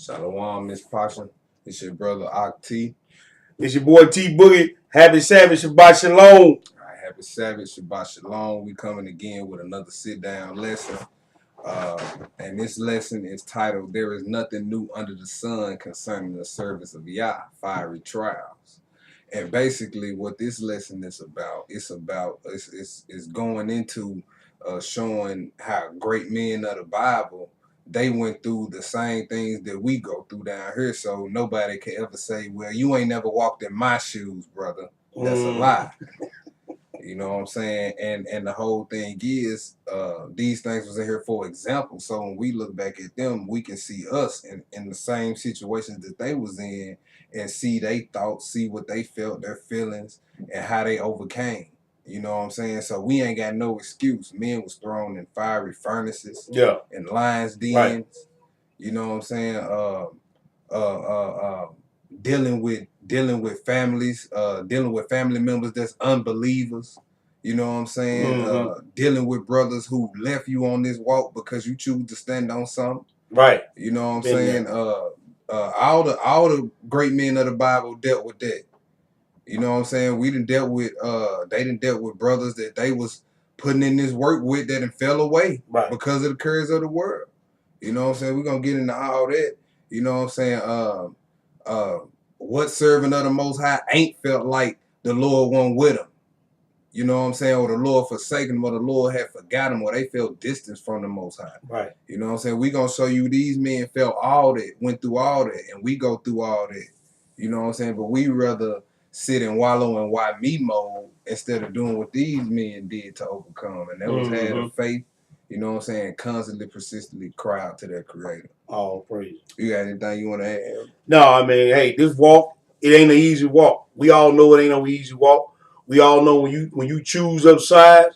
Shalom, Miss Pasha. It's your brother Akti. It's your boy T Boogie. Happy Sabbath, Shabbat Shalom. All right, happy Sabbath, Shabbat Shalom. We coming again with another sit-down lesson. And this lesson is titled, There is Nothing New Under the Sun Concerning the Service of Yah, Firey Trials. And basically what this lesson is about, it's going into showing how great men of the Bible, they went through the same things that we go through down here. So nobody can ever say, well, you ain't never walked in my shoes, brother. That's a lie. You know what I'm saying? And the whole thing is, these things was in here for example. So when we look back at them, we can see us in the same situations that they was in and see they thoughts, see what they felt, their feelings, and how they overcame. You know what I'm saying? So we ain't got no excuse. Men was thrown in fiery furnaces, in lions' dens. Right. You know what I'm saying? Dealing with families, dealing with family members that's unbelievers. You know what I'm saying? Dealing with brothers who left you on this walk because you choose to stand on something. Right. You know what I'm saying? All the great men of the Bible dealt with that. You know what I'm saying? We done dealt with they done dealt with brothers that they was putting in this work with that and fell away because of the curse of the world. You know what I'm saying? We're gonna get into all that. You know what I'm saying? What servant of the Most High ain't felt like the Lord wasn't with them? You know what I'm saying? Or the Lord forsaken them, or the Lord had forgotten them, or they felt distance from the Most High. Right. You know what I'm saying? We're gonna show you these men felt all that, went through all that, and we go through all that. You know what I'm saying? But we rather sit and wallow in why me mode instead of doing what these men did to overcome. And that was had a faith, you know what I'm saying, constantly, persistently cry out to their creator. All praise. You got anything you want to add? No, I mean, hey, this walk, it ain't an easy walk. We all know it ain't no easy walk. We all know when you choose upside,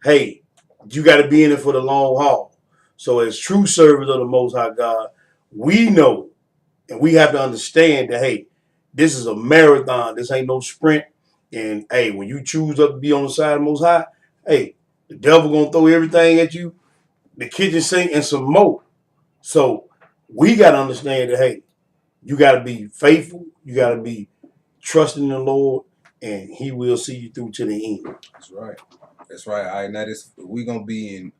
hey, you got to be in it for the long haul. So as true servants of the Most High God, we know and we have to understand that, hey, this is a marathon. This ain't no sprint. And, hey, when you choose up to be on the side of the Most High, hey, the devil going to throw everything at you, the kitchen sink, and some more. So we got to understand that, hey, you got to be faithful. You got to be trusting in the Lord, and He will see you through to the end. That's right. That's right. All right, now we're gonna be in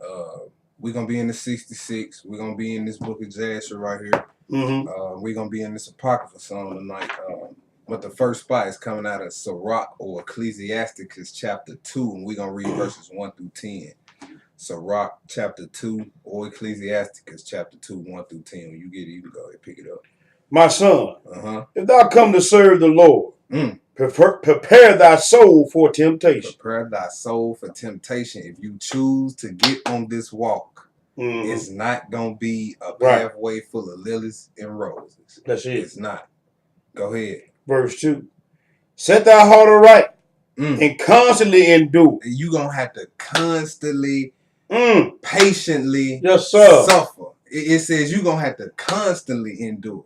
the 66. We're gonna be in this book of Jasher right here. We're gonna be in this Apocrypha song tonight. But the first spot is coming out of Sirach or Ecclesiasticus chapter 2, and we're gonna read verses 1 through 10. Sirach chapter 2 or Ecclesiasticus chapter 2, 1 through 10. When you get it, you can go ahead and pick it up. My son, if thou come to serve the Lord, prepare thy soul for temptation. Prepare thy soul for temptation. If you choose to get on this walk, it's not going to be a pathway full of lilies and roses. That's it. It's not. Go ahead. Verse 2. Set thy heart aright and constantly endure. You're going to have to constantly, patiently suffer. It says you're going to have to constantly endure.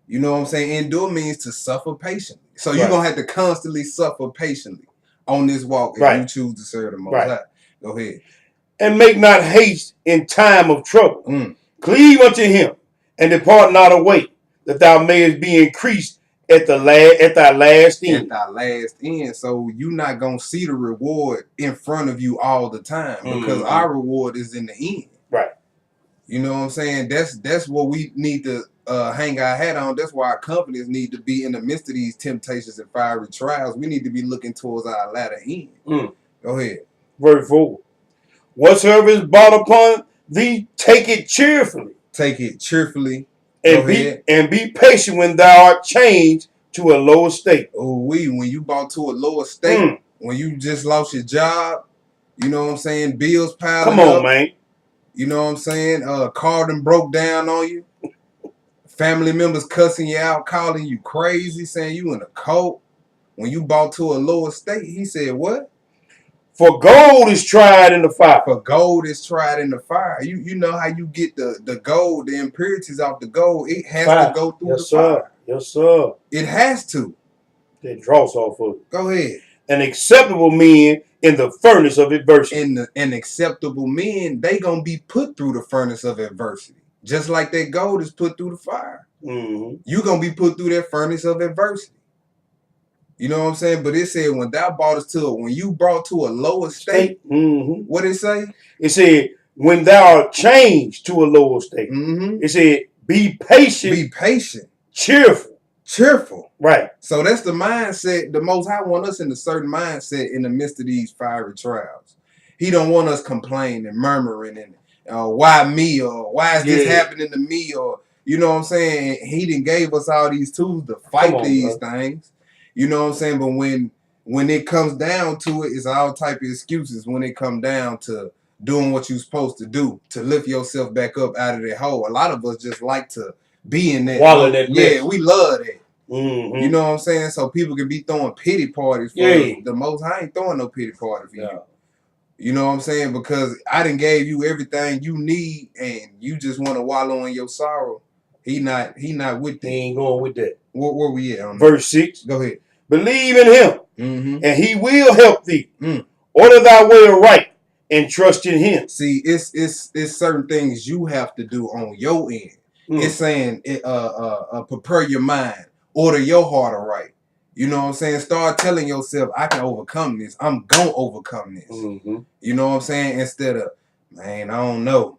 You know what I'm saying? Endure means to suffer patiently. So you're going to have to constantly suffer patiently on this walk if you choose to serve the Most High. Go ahead. And make not haste in time of trouble. Cleave unto Him and depart not away, that thou mayest be increased at thy last end. At thy last end. So you're not going to see the reward in front of you all the time because our reward is in the end. Right. You know what I'm saying? That's what we need to hang our hat on. That's why our companies need to be in the midst of these temptations and fiery trials. We need to be looking towards our latter end. Go ahead. Verse 4. Whatsoever is brought upon thee, take it cheerfully. Take it cheerfully. And be patient when thou art changed to a lower state. When you brought to a lower state, when you just lost your job, you know what I'm saying? Bills piling up. Come on, man. You know what I'm saying? Car done broke down on you. Family members cussing you out, calling you crazy, saying you in a cult. When you brought to a lower state, he said, what? For gold is tried in the fire. For gold is tried in the fire. You know how you get the gold, the impurities off the gold. It has to go through the fire. Yes, sir. It has to. It draws off of it. Go ahead. An acceptable men in the furnace of adversity. And acceptable men, they gonna be put through the furnace of adversity. Just like that gold is put through the fire. You're going to be put through that furnace of adversity. You know what I'm saying? But it said when thou brought us to when you brought to a lower state, what it say? It said, when thou art changed to a lower state. It said, be patient. Be patient. Cheerful. Cheerful. Right. So that's the mindset. The Most High want us in a certain mindset in the midst of these fiery trials. He don't want us complaining and murmuring and why me, or why is this happening to me, or you know what I'm saying? He done gave us all these tools to fight these things. You know what I'm saying? But when it comes down to it, it's all type of excuses when it come down to doing what you're supposed to do to lift yourself back up out of that hole. A lot of us just like to be in that. Yeah, we love that. You know what I'm saying? So people can be throwing pity parties for the Most High. Ain't throwing no pity party for you. You know what I'm saying? Because I done gave you everything you need, and you just want to wallow in your sorrow. He not with that. He ain't going with that. Where we at? Verse 6. Go ahead. Believe in him, and he will help thee. Order thy way aright, and trust in him. See, it's certain things you have to do on your end. It's saying prepare your mind, order your heart aright. You know what I'm saying? Start telling yourself, I can overcome this. I'm gonna overcome this. You know what I'm saying? Instead of, man, I don't know.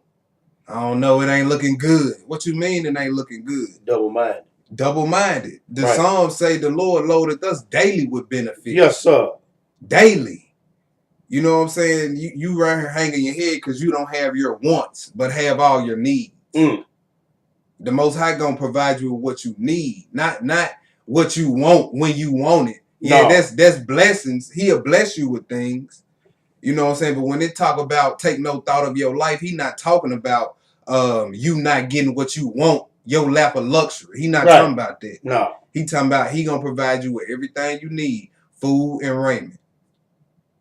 It ain't looking good. What you mean it ain't looking good? Double-minded. Double-minded. The Psalms say the Lord loaded us daily with benefits. Yes, sir. Daily. You know what I'm saying? You right here hanging your head because you don't have your wants, but have all your needs. The Most High gonna provide you with what you need, not what you want when you want it. Yeah, that's blessings. He'll bless you with things. You know what I'm saying? But when they talk about take no thought of your life, he not talking about you not getting what you want, your lap of luxury. He not talking about that. No. He talking about he gonna provide you with everything you need, food and raiment.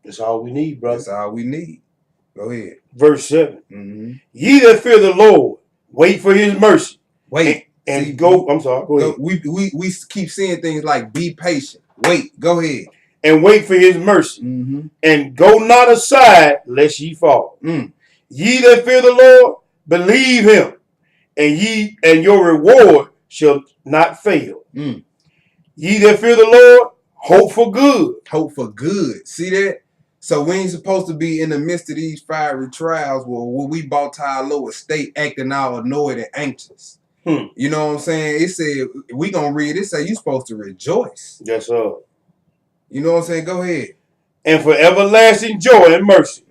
That's all we need, brother. That's all we need. Go ahead. Verse 7. Ye that fear the Lord, wait for his mercy. Wait. And see, go. I'm sorry. Go ahead. We keep seeing things like be patient. Wait. Go ahead. And wait for his mercy. And go not aside lest ye fall. Ye that fear the Lord, believe him, and your reward shall not fail. Ye that fear the Lord, hope for good. Hope for good. See that? So we ain't supposed to be in the midst of these fiery trials where we bought to our lower state acting all annoyed and anxious. You know what I'm saying? It said, we gonna read it, say you supposed to rejoice. Yes, sir. You know what I'm saying? Go ahead. And for everlasting joy and mercy.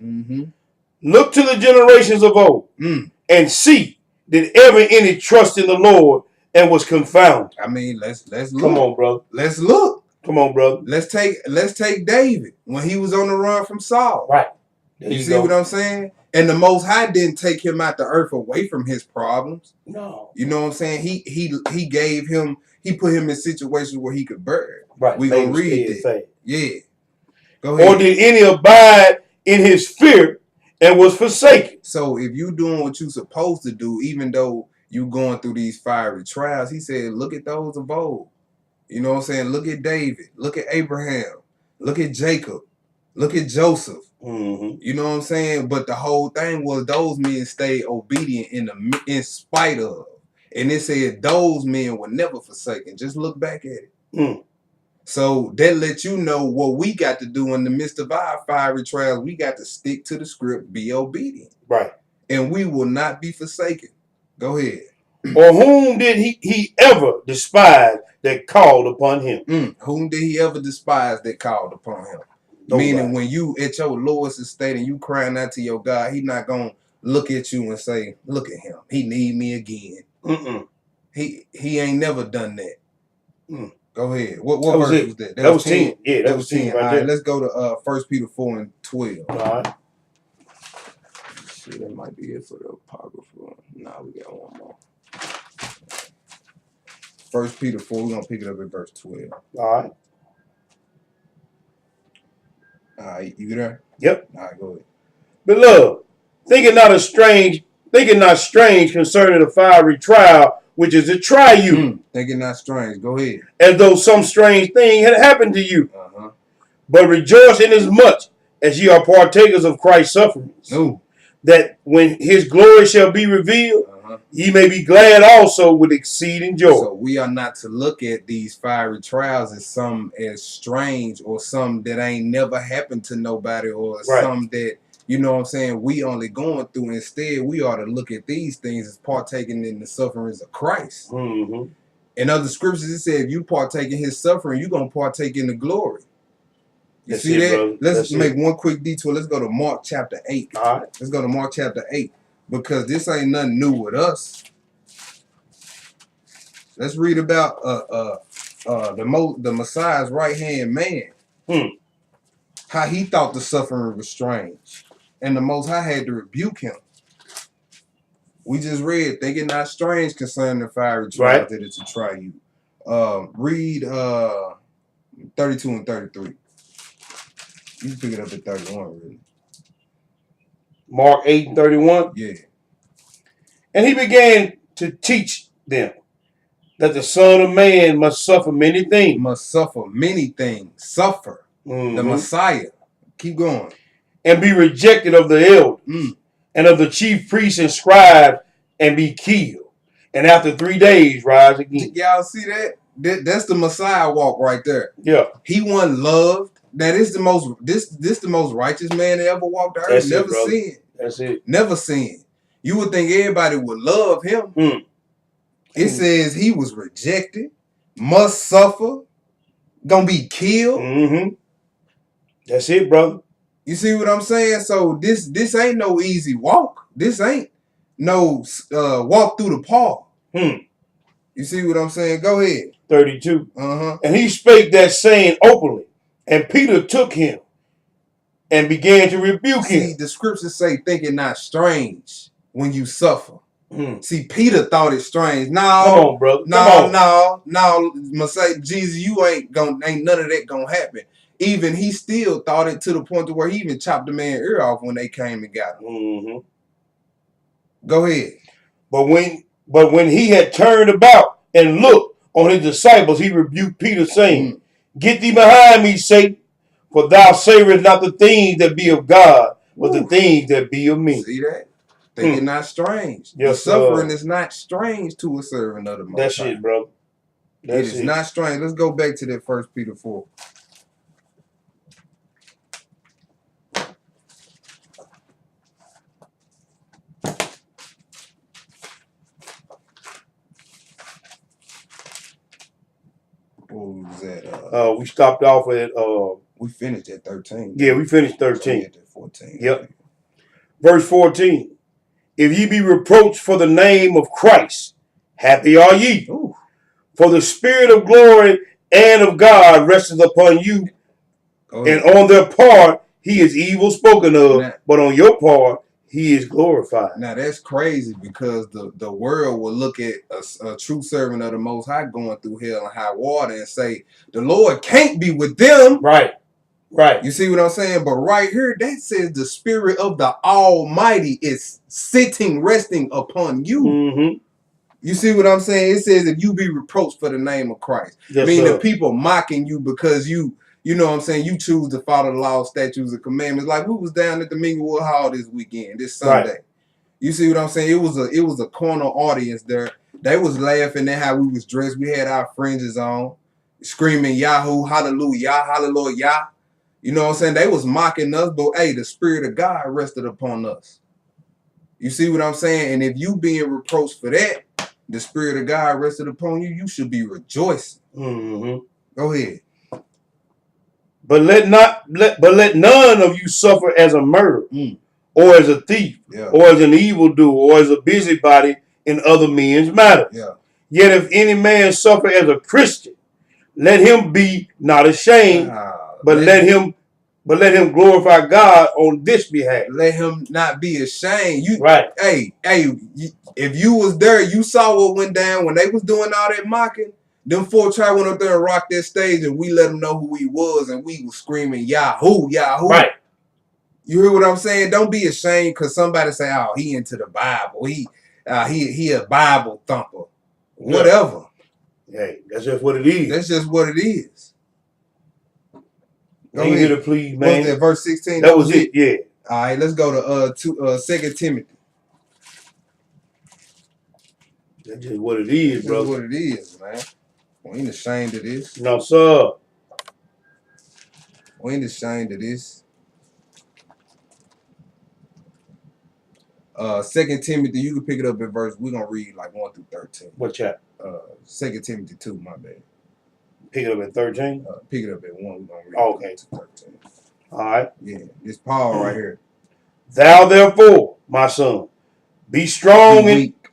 Look to the generations of old and see, did ever any trust in the Lord and was confounded? I mean, let's look. Come on, brother. Let's look. Come on, brother. Let's take David when he was on the run from Saul. Right. You see what I'm saying? And the Most High didn't take him out the earth away from his problems. No. You know what I'm saying? He gave him, he put him in situations where he could bear it. Right. We gonna read that. Yeah. Go ahead. Or did any abide in his fear and was forsaken? So if you doing what you supposed to do, even though you going through these fiery trials, he said, look at those of old. You know what I'm saying? Look at David. Look at Abraham. Look at Jacob. Look at Joseph. You know what I'm saying? But the whole thing was those men stayed obedient in spite of. And it said those men were never forsaken. Just look back at it. So that lets you know what we got to do in the midst of our fiery trials. We got to stick to the script, be obedient. Right. And we will not be forsaken. Go ahead. Or whom did he ever despise that called upon him? Whom did he ever despise that called upon him? Nobody. Meaning when you at your lowest estate and you crying out to your God, he not going to look at you and say, look at him. He need me again. He ain't never done that. Go ahead. What verse was that? That was 10. Yeah, that was 10 right All there. right, let's go to 1 Peter 4 and 12. All right. Shit, that might be it for the apocryphal. Nah, we got one more. 1 Peter 4, we're going to pick it up at verse 12. All right. All right, you there? Yep. All right, go ahead. Beloved, think it not strange concerning the fiery trial, which is to try you. Think it not strange. Go ahead. As though some strange thing had happened to you. But rejoice inasmuch as ye are partakers of Christ's sufferings. That when his glory shall be revealed, ye may be glad also with exceeding joy. So we are not to look at these fiery trials as some as strange or some that ain't never happened to nobody or some that, you know what I'm saying, we only going through. Instead, we ought to look at these things as partaking in the sufferings of Christ. In other scriptures, it said if you partake in his suffering, you're going to partake in the glory. You see that? Brother. Let's make one quick detour. Let's go to Mark chapter 8. All right. Let's go to Mark chapter 8 because this ain't nothing new with us. Let's read about the Messiah's right-hand man. How he thought the suffering was strange. And the Most High had to rebuke him. We just read, think it not strange concerning the fiery trials that it's to try you. Read 32 and 33. You can pick it up at 31, really. Mark 8 and 31? Yeah. And he began to teach them that the Son of Man must suffer many things. Must suffer many things. Suffer. The Messiah. Keep going. And be rejected of the elders and of the chief priests and scribes and be killed. And after 3 days rise again. Y'all see that? That's the Messiah walk right there. Yeah. He wasn't loved. That is the most this the most righteous man that ever walked the earth. Never sinned. That's it. Never sinned. You would think everybody would love him. It says he was rejected, must suffer, gonna be killed. That's it, brother. You see what I'm saying? So this ain't no easy walk. This ain't no walk through the park. You see what I'm saying? Go ahead. 32. And he spake that saying openly. And Peter took him and began to rebuke him. See, the scriptures say, think it not strange when you suffer. See, Peter thought it strange. No, come on, brother. No. Messiah, Jesus, you ain't none of that gonna happen. Even he still thought it to the point to where he even chopped the man's ear off when they came and got him. Go ahead. But when he had turned about and looked on his disciples, he rebuked Peter, saying, Get thee behind me, Satan, for thou savorest not the things that be of God, but the things that be of me. See that? Think it not strange. Yes, the suffering is not strange to a servant of the Most High. That's it, bro. It is not strange. Let's go back to that 1 Peter 4. What was that? We stopped off at we finished at 13. Yeah, we finished 13. At 14. Yep. Verse 14. If ye be reproached for the name of Christ, happy are ye. Ooh. For the Spirit of glory and of God resteth upon you, and on their part he is evil spoken of, but on your part he is glorified. Now that's crazy because the world will look at a true servant of the Most High going through hell and high water and say, the Lord can't be with them. Right. Right. You see what I'm saying? But right here, that says the Spirit of the Almighty is sitting, resting upon you. You see what I'm saying? It says if you be reproached for the name of Christ. Yes, the people mocking you because you know what I'm saying, you choose to follow the law, statutes, and commandments. Like we was down at the Minglewood Hall this Sunday. Right. You see what I'm saying? It was a corner audience there. They was laughing at how we was dressed. We had our fringes on, screaming Yahoo, hallelujah, hallelujah. You know what I'm saying? They was mocking us, but hey, the Spirit of God rested upon us. You see what I'm saying? And if you being reproached for that, the Spirit of God rested upon you, you should be rejoicing. Go ahead. But let none of you suffer as a murderer, or as a thief, or as an evildoer, or as a busybody in other men's matters. Yet if any man suffer as a Christian, let him be not ashamed, but let him glorify God on this behalf. Let him not be ashamed. Right. Hey, if you was there, you saw what went down when they was doing all that mocking. Them 4 try went up there and rocked that stage, and we let them know who he was, and we was screaming Yahoo, Yahoo. Right. You hear what I'm saying? Don't be ashamed because somebody say, "Oh, he into the Bible. He a Bible thumper." Whatever. Hey, that's just what it is. That's just what it is. Go ahead, to please, man. What's that, verse 16? That was it. Yeah. All right, let's go to 2 Timothy. That's just what it is, bro. That's what it is, man. We ain't ashamed of this. No, sir. We ain't ashamed of this. 2 Timothy, you can pick it up in verse. We're gonna read like 1 through 13. What chapter? 2 Timothy 2, my bad. Pick it up at 13? Pick it up at 1. We're gonna read 1 to 13. All right. Yeah, this Paul right here. Thou therefore, my son, be strong Be weak.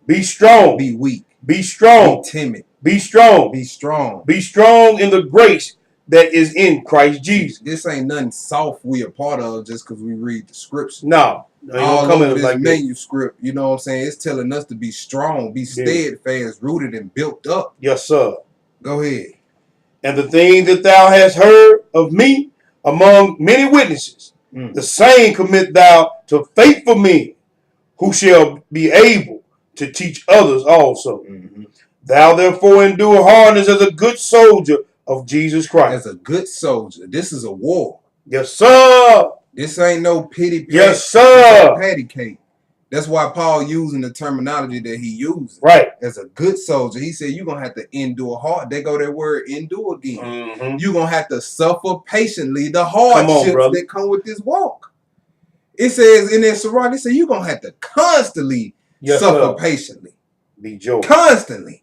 Be strong. Be weak. Be strong. Be timid. Be strong. Be strong. Be strong in the grace that is in Christ Jesus. This ain't nothing soft we a part of just because we read the scripture. No. All over this like manuscript, you know what I'm saying? It's telling us to be strong, be steadfast, rooted, and built up. Yes, sir. Go ahead. And the thing that thou hast heard of me among many witnesses, the same commit thou to faithful men, who shall be able to teach others also. Thou therefore endure hardness as a good soldier of Jesus Christ. As a good soldier. This is a war. Yes, sir. This ain't no pity pat. Yes, sir. Patty cake. That's why Paul using the terminology that he used. Right. As a good soldier. He said you're going to have to endure hard. They go that word endure again. You're going to have to suffer patiently the hardships that come with this walk. It says in that Sirach, it says you're going to have to constantly suffer patiently. Be joy. Constantly.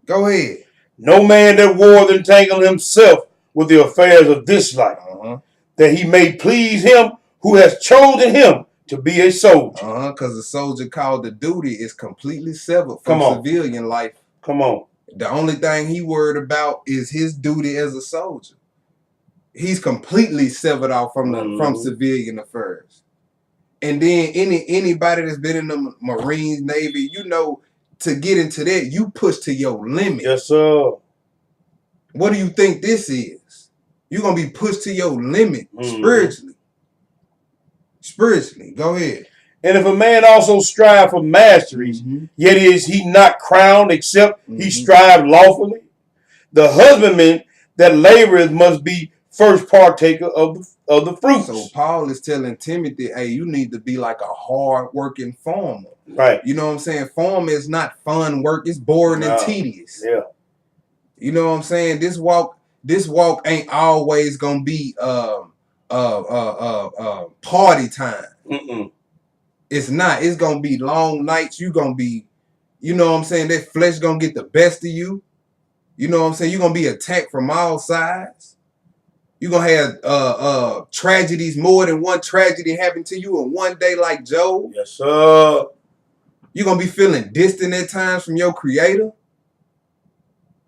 Go ahead. No man that warreth entangle himself with the affairs of this life, that he may please him who has chosen him to be a soldier. Because the soldier called to duty is completely severed from civilian life. Come on. The only thing he worried about is his duty as a soldier. He's completely severed off from from civilian affairs. And then anybody that's been in the Marines, Navy, you know, to get into that, you push to your limit. Yes, sir. What do you think this is? You're going to be pushed to your limit spiritually. Spiritually. Go ahead. And if a man also strive for masteries, yet is he not crowned except he strive lawfully? The husbandman that laboreth must be first partaker of the fruits. So Paul is telling Timothy, hey, you need to be like a hard-working farmer. Right. You know what I'm saying? Farm is not fun work. It's boring and tedious. Yeah. You know what I'm saying? This walk ain't always gonna be party time. It's not. It's gonna be long nights. You gonna be, you know what I'm saying? That flesh gonna get the best of you. You know what I'm saying? You're gonna be attacked from all sides. You're gonna have tragedies, more than one tragedy happen to you in one day, like Job. Yes, sir. You're gonna be feeling distant at times from your creator.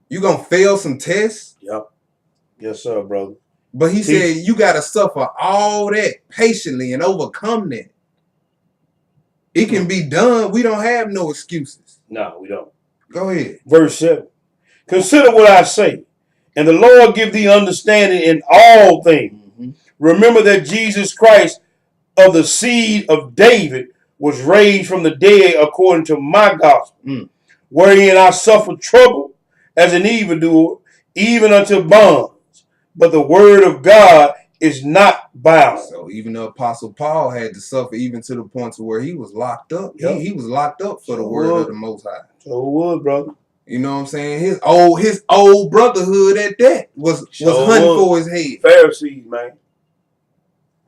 You're gonna fail some tests. Yep. Yes, sir, brother. But he said you gotta suffer all that patiently and overcome that. It can be done. We don't have no excuses. No, we don't. Go ahead. Verse 7. Consider what I say, and the Lord give thee understanding in all things. Remember that Jesus Christ of the seed of David was raised from the dead according to my gospel, wherein I suffered trouble as an evildoer, even unto bonds. But the word of God is not bound. So even the Apostle Paul had to suffer even to the point to where he was locked up. Yep. He was locked up for the word of the Most High. So would, brother. You know what I'm saying? His old brotherhood at that was hunting for his head. Pharisees, man.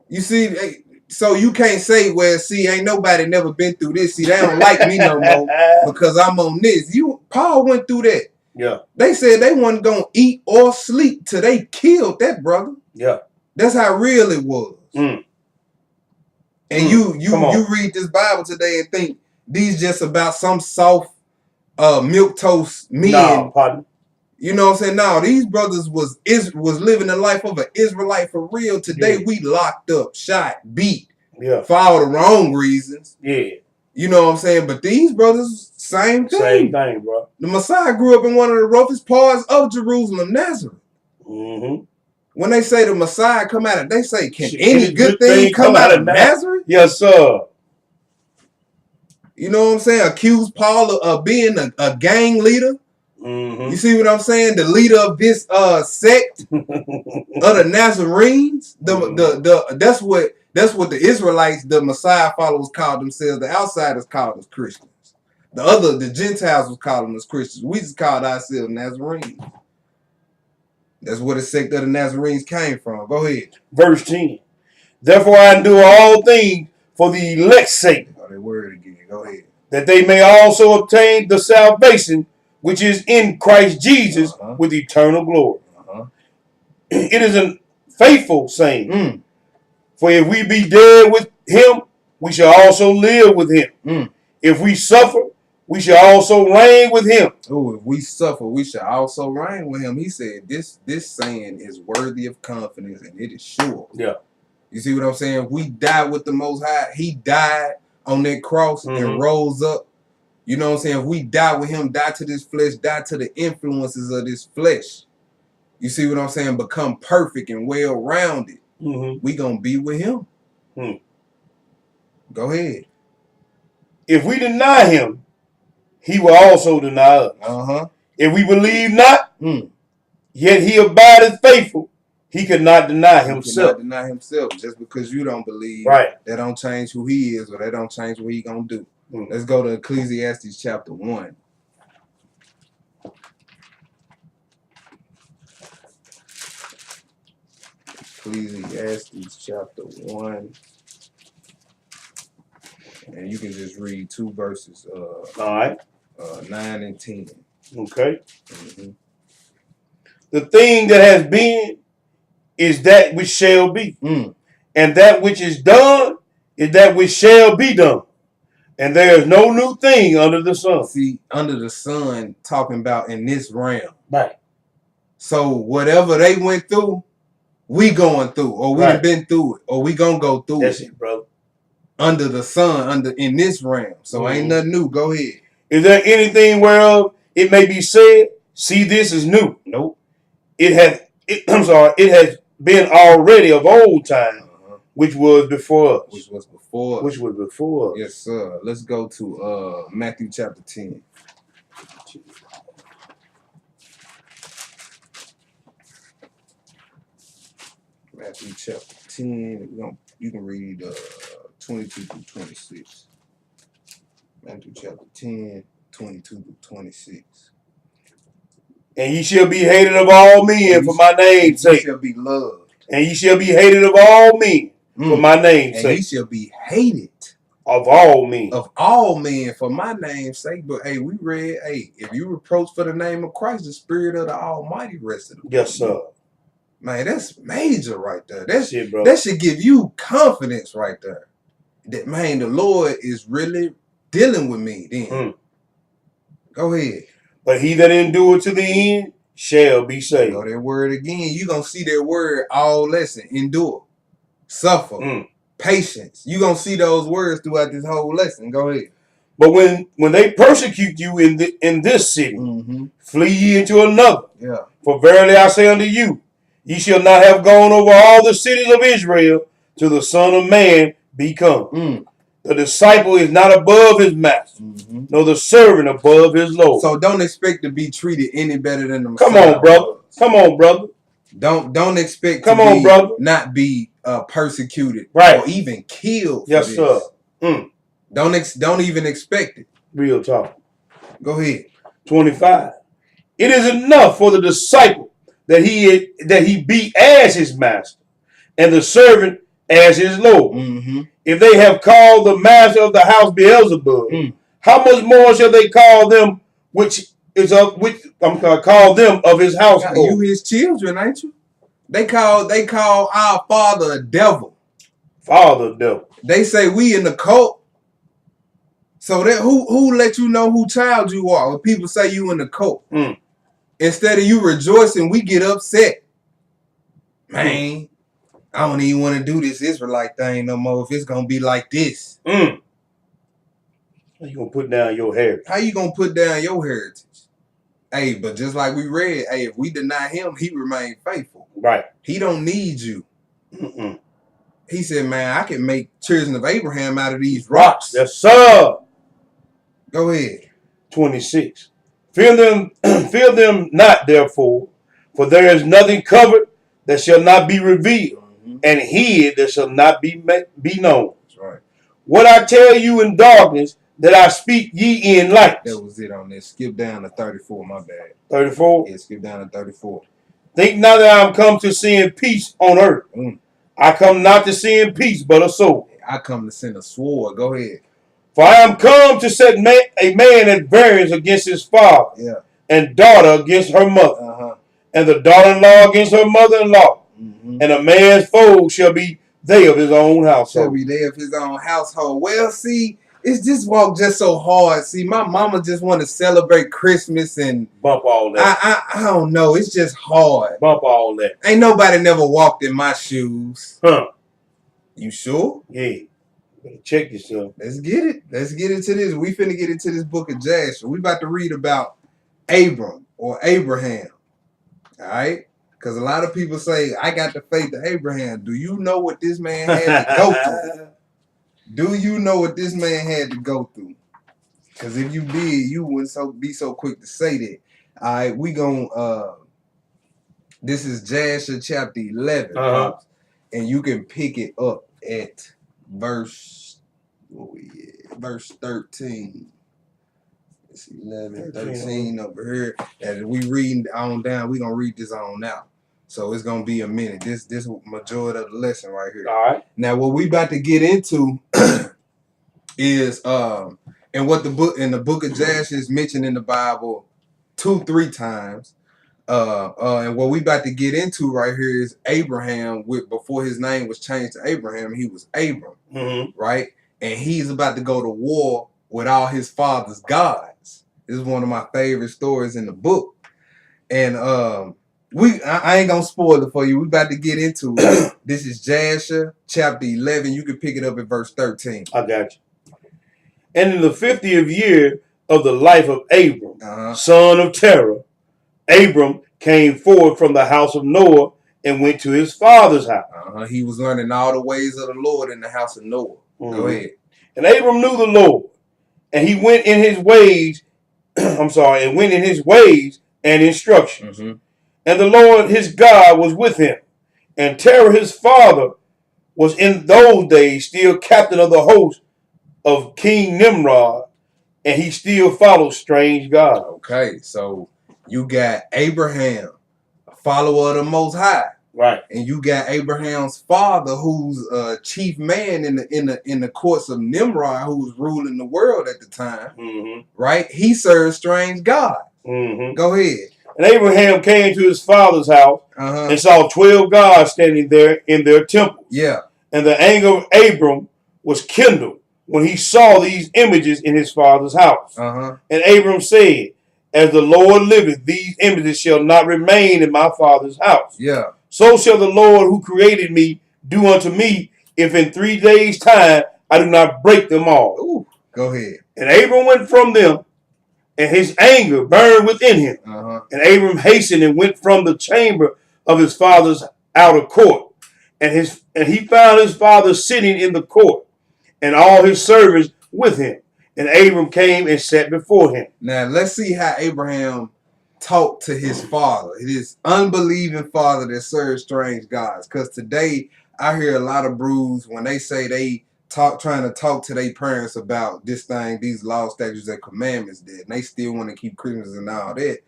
You see, so you can't say, well, see, ain't nobody never been through this. See, they don't like me no more because I'm on this. Paul went through that. Yeah. They said they wasn't going to eat or sleep till they killed that brother. Yeah. That's how real it was. And you read this Bible today and think these just about some soft milquetoast men. No, pardon. You know what I'm saying? No, these brothers was living the life of an Israelite for real. Today we locked up, shot, beat, for all the wrong reasons. Yeah. You know what I'm saying? But these brothers, same thing. Same thing, bro. The Messiah grew up in one of the roughest parts of Jerusalem, Nazareth. When they say the Messiah come out of, they say, can any good thing come out of Nazareth? Yes, sir. You know what I'm saying? Accuse Paul of being a gang leader. You see what I'm saying? The leader of this sect of the Nazarenes. That's what the Israelites, the Messiah followers, called themselves. The outsiders called us Christians. The Gentiles was calling us Christians. We just called ourselves Nazarenes. That's where the sect of the Nazarenes came from. Go ahead. Verse 10. Therefore I do all things for the elect's sake. Oh, that word again. Go ahead. That they may also obtain the salvation which is in Christ Jesus with eternal glory. It is a faithful saying. For if we be dead with him, we shall also live with him. If we suffer, we shall also reign with him. Oh, if we suffer, we shall also reign with him. He said this saying is worthy of confidence and it is sure. Yeah. You see what I'm saying? We died with the Most High. He died on that cross and rose up. You know what I'm saying? If we die with him, die to this flesh, die to the influences of this flesh. You see what I'm saying? Become perfect and well-rounded. We gonna be with him. Go ahead. If we deny him, he will also deny us. If we believe not, yet he abideth faithful. He could not deny himself. He cannot deny himself. Just because you don't believe, right, that don't change who he is, or that don't change what he gonna do. Let's go to Ecclesiastes chapter 1. Ecclesiastes chapter 1. And you can just read 2 verses. All right. 9 and 10. Okay. The thing that has been is that which shall be. And that which is done is that which shall be done. And there is no new thing under the sun. See, under the sun, talking about in this realm. Right. So whatever they went through, we going through, or we've been through it, or we gonna go through That's it, brother. Under the sun, in this realm. So ain't nothing new. Go ahead. Is there anything whereof it may be said, see, this is new? Nope. It has been already of old time, which was before us. Which was before us. Which was before us. Yes, sir. Let's go to Matthew chapter 10. Matthew chapter 10. You can read 22 through 26. Matthew chapter 10, 22 through 26. And ye shall be hated of all men for my name's sake. You shall be loved. And ye shall be hated of all men for my name's sake. And ye shall be hated of all men. Of all men for my name's sake. But hey, we read, hey, if you reproach for the name of Christ, the Spirit of the Almighty rested upon you. Yes, sir. Man, that's major right there. That's it, bro. That should give you confidence right there. That, man, the Lord is really dealing with me then. Go ahead. But he that endure to the end shall be saved. Go that word again. You're going to see that word all lesson. Endure. Suffer. Patience. You're going to see those words throughout this whole lesson. Go ahead. But when they persecute you in this city, flee ye into another. Yeah. For verily I say unto you, ye shall not have gone over all the cities of Israel till the Son of Man be come. The disciple is not above his master, nor the servant above his Lord. So don't expect to be treated any better than the Messiah. Come on, brother. Come on, brother. Don't expect Come on, brother. Not be persecuted or even killed. Yes, sir. Don't even expect it. Real talk. Go ahead. 25. It is enough for the disciple that he be as his master, and the servant as his Lord. If they have called the master of the house Beelzebub, how much more shall they call them call them of his household? You his children, ain't you? They call our father a devil. Father devil. They say we in the cult. So that who let you know who child you are? When people say you in the cult, instead of you rejoicing, we get upset. Man, I don't even want to do this Israelite thing no more if it's gonna be like this. How you gonna put down your heritage? How you gonna put down your heritage? Hey, but just like we read, hey, if we deny him, he remained faithful. Right. He don't need you. He said, man, I can make children of Abraham out of these rocks. Yes, sir. Go ahead. 26. Fear them not, therefore, for there is nothing covered that shall not be revealed, and hid that shall not be known. That's right. What I tell you in darkness, that I speak ye in lights. That was it on there. Skip down to 34, my bad. 34. Yeah, skip down to 34. Think not that I am come to send peace on earth. I come not to send peace, but a sword. I come to send a sword. Go ahead. For I am come to set a man at variance against his father, and daughter against her mother, and the daughter-in-law against her mother-in-law. And a man's foe shall be they of his own household. Shall be they of his own household. Well, see, it's this walk just so hard. See, my mama just want to celebrate Christmas and bump all that. I don't know. It's just hard. Bump all that. Ain't nobody never walked in my shoes. Huh? You sure? Yeah. Check yourself. Let's get it. Let's get into this. We finna get into this book of Jasher. We about to read about Abram or Abraham. All right? Because a lot of people say, I got the faith of Abraham. Do you know what this man had to go through? Do you know what this man had to go through? Because if you did, you wouldn't be so quick to say that. All right, we gonna this is Jasher chapter 11, folks, and you can pick it up at verse 13. It's 11, 13 over here. As we reading on down, we gonna read this on out. So it's gonna be a minute. This majority of the lesson right here. All right. Now what we about to get into is and what the book of Jasher is mentioned in the Bible 2-3 times. And what we about to get into right here is Abraham. Before his name was changed to Abraham, he was Abram, right? And he's about to go to war with all his father's gods. This is one of my favorite stories in the book. And I ain't gonna spoil it for you. We about to get into it. This is Jasher chapter 11. You can pick it up at verse 13. I got you. And in the 50th year of the life of Abram, son of Terah, Abram came forth from the house of Noah and went to his father's house. He was learning all the ways of the Lord in the house of Noah. Go ahead. And Abram knew the Lord, and he went in his ways. And went in his ways and instructions. And the Lord his God was with him. And Terah his father was in those days still captain of the host of King Nimrod, and he still followed strange gods. Okay, so you got Abraham, a follower of the Most High, right? And you got Abraham's father, who's a chief man in the courts of Nimrod, who was ruling the world at the time, right? He served strange gods. Go ahead. And Abraham came to his father's house and saw 12 gods standing there in their temples. Yeah. And the anger of Abram was kindled when he saw these images in his father's house. And Abram said, as the Lord liveth, these images shall not remain in my father's house. Yeah. So shall the Lord who created me do unto me, if in 3 days' time I do not break them all. Ooh, go ahead. And Abram went from them, and his anger burned within him. And Abram hastened and went from the chamber of his father's outer court. And he found his father sitting in the court, and all his servants with him. And Abram came and sat before him. Now let's see how Abraham talked to his father, his unbelieving father that serves strange gods. Because today I hear a lot of brews when they say they trying to talk to their parents about this thing, these laws, statutes, and commandments that, and they still want to keep Christmas and all that.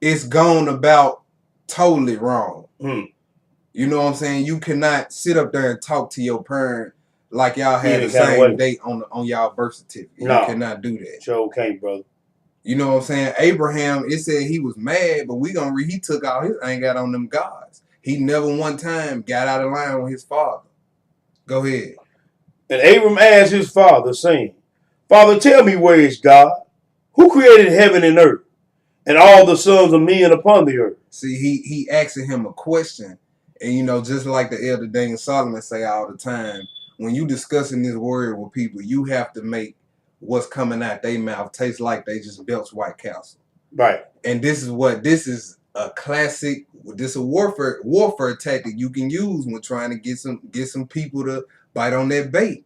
It's gone about totally wrong. You know what I'm saying? You cannot sit up there and talk to your parent like y'all had the same date on y'all birth certificate. No. You cannot do that. Sure can't, brother. You know what I'm saying? Abraham, it said he was mad, but we gonna read he took all his anger on them gods. He never one time got out of line with his father. Go ahead. And Abram asked his father, saying, Father, tell me, where is God? Who created heaven and earth, and all the sons of men upon the earth? See, he asking him a question, and you know, just like the elder Daniel Solomon say all the time, when you discussing this word with people, you have to make what's coming out their mouth taste like they just belched White Castle. Right. And this is a classic, this is a warfare tactic you can use when trying to get some people to bite on that bait.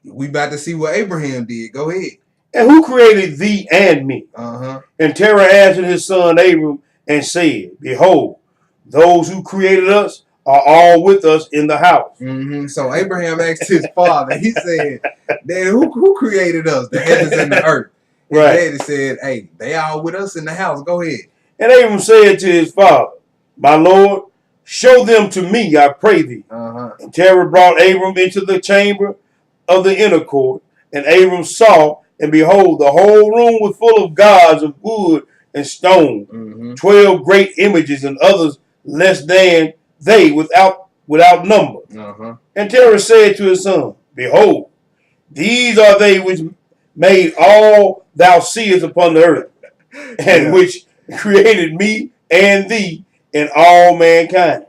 We about to see what Abraham did. Go ahead. And who created thee and me? And Terah answered his son Abram and said, Behold, those who created us are all with us in the house. Mm-hmm. So Abraham asked his father, he said, Daddy, who created us, the heavens and the earth? His daddy said, hey, they all with us in the house. Go ahead. And Abram said to his father, my Lord, show them to me, I pray thee. And Terah brought Abram into the chamber of the inner court, and Abram saw, and behold, the whole room was full of gods of wood and stone, 12 great images, and others less than they without number. And Terah said to his son, behold, these are they which made all thou seest upon the earth, and which created me and thee and all mankind.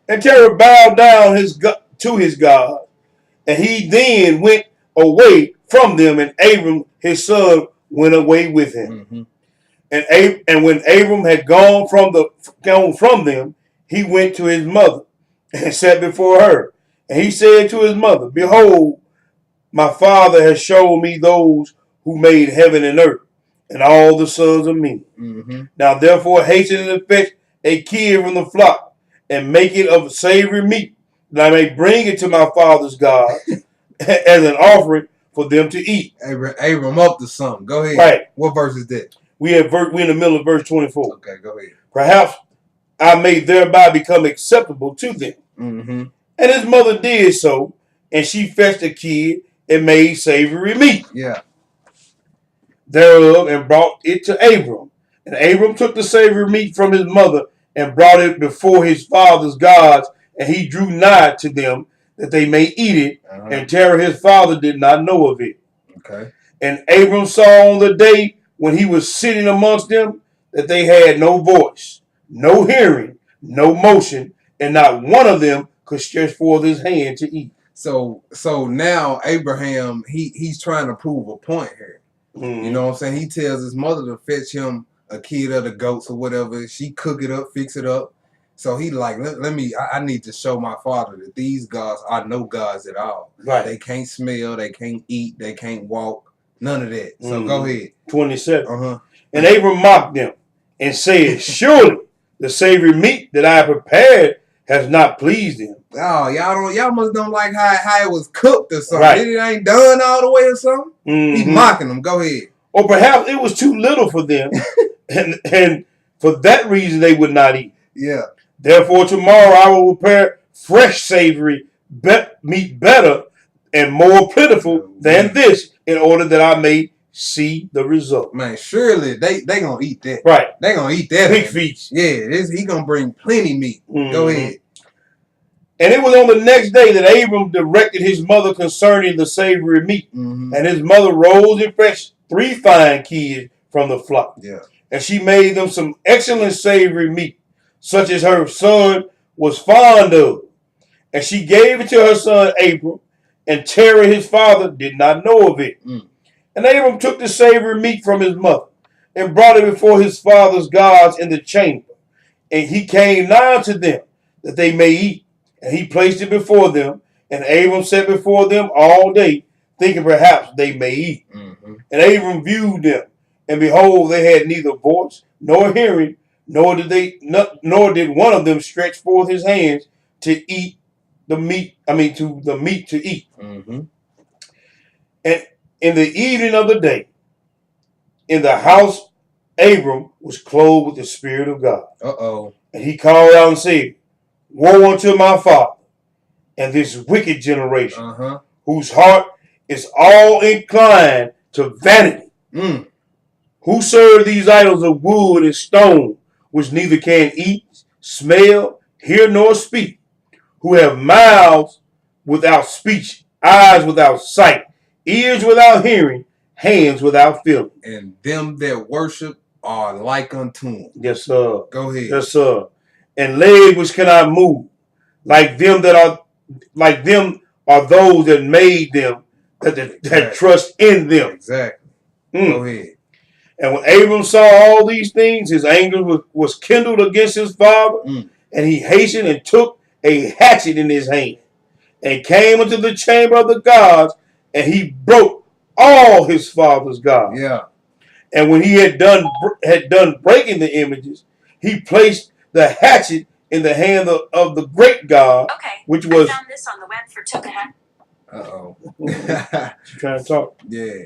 And Terah bowed down to his God, and he then went away from them, and Abram his son went away with him. And when Abram had gone from them, he went to his mother and sat before her. And he said to his mother, behold, my father has shown me those who made heaven and earth, and all the sons of men. Now therefore hasten and fetch a kid from the flock, and make it of savory meat, that I may bring it to my father's God as an offering for them to eat. Abram up to something. Go ahead. Right. What verse is that? We in the middle of verse 24. Okay, go ahead. Perhaps I may thereby become acceptable to them. And his mother did so, and she fetched a kid and made savory meat thereof, and brought it to Abram. And Abram took the savory meat from his mother and brought it before his father's gods, and he drew nigh to them that they may eat it. And Terah his father did not know of it. And Abram saw on the day when he was sitting amongst them that they had no voice, no hearing, no motion, and not one of them could stretch forth his hand to eat. So now Abraham, he's trying to prove a point here. You know what I'm saying? He tells his mother to fetch him a kid of the goats or whatever. She cook it up, fix it up. So he like, I need to show my father that these gods are no gods at all. Right. They can't smell, they can't eat, they can't walk, none of that. So go ahead. 27. And Abram mocked them and said, surely the savory meat that I prepared has not pleased him. Oh, y'all must don't like how it was cooked or something. Right. It ain't done all the way or something. He's mocking them. Go ahead. Or perhaps it was too little for them, and for that reason they would not eat. Yeah. Therefore tomorrow I will prepare fresh savory meat better and more plentiful than this, in order that I may see the result. Man, surely they gonna eat that. Right. They gonna eat that. Big feast. Yeah, he gonna bring plenty meat. Go ahead. And it was on the next day that Abram directed his mother concerning the savory meat. And his mother rose and fetched 3 fine kids from the flock. Yeah. And she made them some excellent savory meat, such as her son was fond of. And she gave it to her son Abram, and Terah his father did not know of it. And Abram took the savory meat from his mother, and brought it before his father's gods in the chamber. And he came nigh to them, that they may eat. And he placed it before them, and Abram sat before them all day, thinking perhaps they may eat. And Abram viewed them, and behold, they had neither voice nor hearing, nor did one of them stretch forth his hands to eat the meat. To the meat to eat. And in the evening of the day, in the house, Abram was clothed with the Spirit of God. And he called out and said, woe unto my father, and this wicked generation, whose heart is all inclined to vanity. Who serve these idols of wood and stone, which neither can eat, smell, hear, nor speak, who have mouths without speech, eyes without sight, ears without hearing, hands without feeling. And them that worship are like unto him. Yes, sir. Go ahead. Yes, sir. And legs which cannot move, like them are those that made them, that trust in them. Exactly. Go ahead. And when Abram saw all these things, his anger was kindled against his father, and he hastened and took a hatchet in his hand, and came into the chamber of the gods, and he broke all his father's gods. Yeah. And when he had done breaking the images, he placed the hatchet in the hand of the great God, which was. I found this on the web for She's trying to talk. Yeah.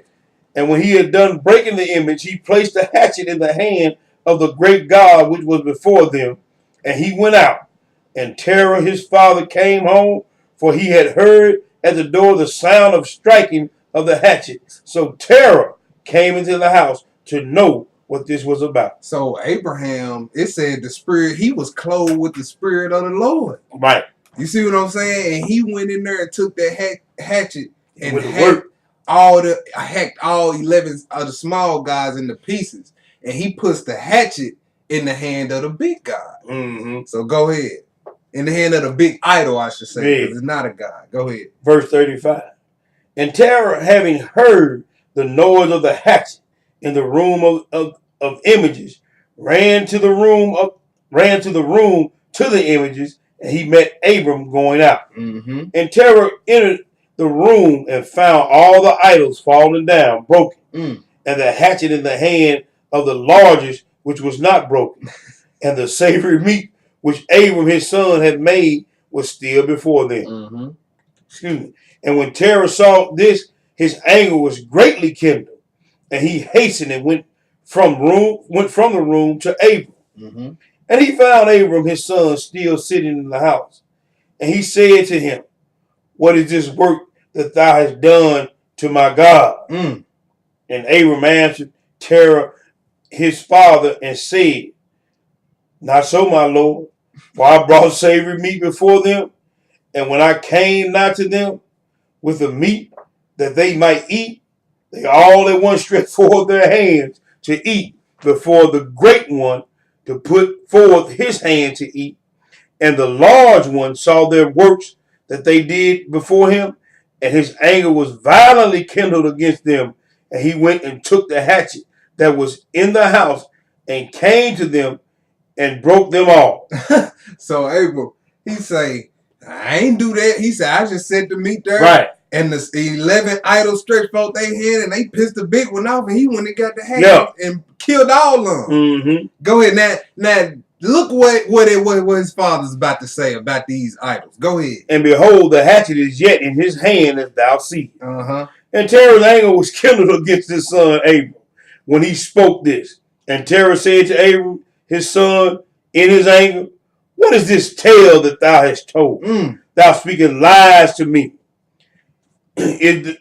And when he had done breaking the image, he placed the hatchet in the hand of the great God which was before them, and he went out. And Terah his father came home, for he had heard at the door the sound of striking of the hatchet. So Terah came into the house to know what this was about. So Abraham, it said the spirit, he was clothed with the spirit of the Lord. Right. You see what I'm saying? And he went in there and took that hatchet and hacked all 11 of the small guys into pieces. And he puts the hatchet in the hand of the big God. Mm-hmm. So go ahead. In the hand of the big idol, I should say. Because it's not a God. Go ahead. Verse 35. And Terah, having heard the noise of the hatchet in the room of images, ran to the room to the images, and he met Abram going out. Mm-hmm. And Terah entered the room and found all the idols fallen down, broken, and the hatchet in the hand of the largest, which was not broken, and the savory meat which Abram his son had made was still before them. Mm-hmm. Excuse me. And when Terah saw this, his anger was greatly kindled, and he hastened and went from the room to Abram. Mm-hmm. And he found Abram his son still sitting in the house. And he said to him, what is this work that thou hast done to my God? And Abram answered Terah his father and said, not so, my Lord, for I brought savory meat before them, and when I came not to them with the meat that they might eat, they all at once stretched forth their hands to eat before the great one to put forth his hand to eat. And the large one saw their works that they did before him, and his anger was violently kindled against them. And he went and took the hatchet that was in the house and came to them and broke them all. So Abram, he say, I ain't do that. He said, I just set the meat there. Right. And the 11 idols stretched forth their hand and they pissed the big one off, and he went and got the hatchet and killed all of them. Mm-hmm. Go ahead. Now look what his father's about to say about these idols. Go ahead. And behold, the hatchet is yet in his hand, as thou seest. Uh-huh. And Terah's anger was kindled against his son Abram when he spoke this. And Terah said to Abram, his son, in his anger, what is this tale that thou hast told? Thou speakest lies to me. Is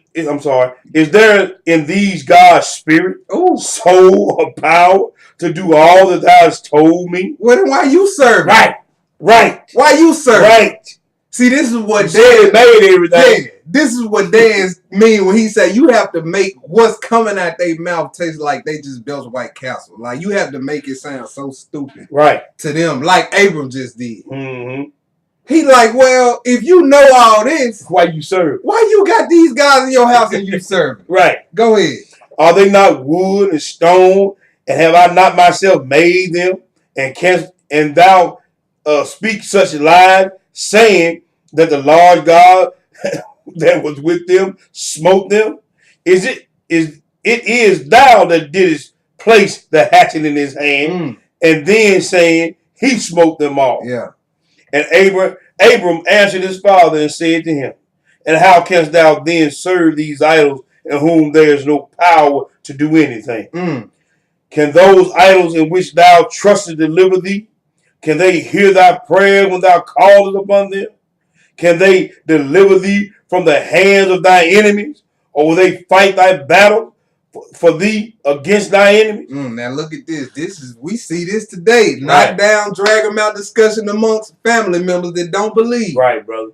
there in these God's spirit, soul, or power to do all that thou hast told me? Well, then why you serve? Right. Why you serve? Right. See, this is what Dan made everything. Yeah, this is what Dan's mean when he say you have to make what's coming out their mouth taste like they just built White Castle. Like you have to make it sound so stupid, to them, like Abram just did. Mm-hmm. He like, well, if you know all this, why you serve? Why you got these guys in your house and you serve? Right. Go ahead. Are they not wood and stone? And have I not myself made them? And thou speak such lies, saying that the Lord God that was with them smote them? It is thou that didst place the hatchet in his hand, and then saying he smote them all. Yeah. And Abram answered his father and said to him, and how canst thou then serve these idols in whom there is no power to do anything? Can those idols in which thou trustest deliver thee? Can they hear thy prayer when thou callest upon them? Can they deliver thee from the hands of thy enemies? Or will they fight thy battle for thee against thy enemies? Now look at this. We see this today. Knock down, drag them out discussion amongst family members that don't believe. Right, brother.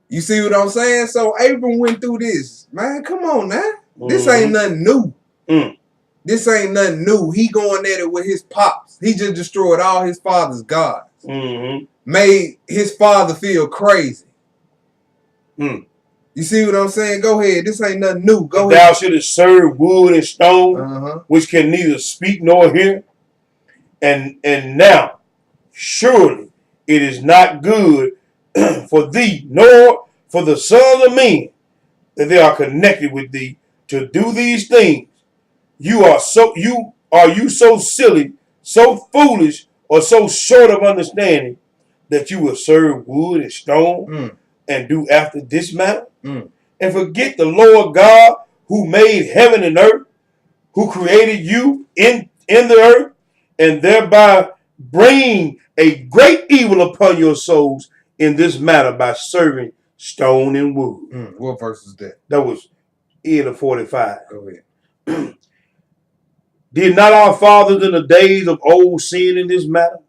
You see what I'm saying? So Abram went through this. Man, come on now. This ain't nothing new. This ain't nothing new. He going at it with his pops. He just destroyed all his father's gods. Made his father feel crazy. You see what I'm saying? Go ahead. This ain't nothing new. Go ahead. Thou shouldest serve wood and stone, which can neither speak nor hear. And now, surely it is not good for thee, nor for the sons of men, that they are connected with thee to do these things. Are you so silly, so foolish, or so short of understanding, that you will serve wood and stone and do after this manner? And forget the Lord God who made heaven and earth, who created you in the earth, and thereby bring a great evil upon your souls in this matter by serving stone and wood. What verse is that? That was end of 45. Go ahead. Did not our fathers in the days of old sin in this matter?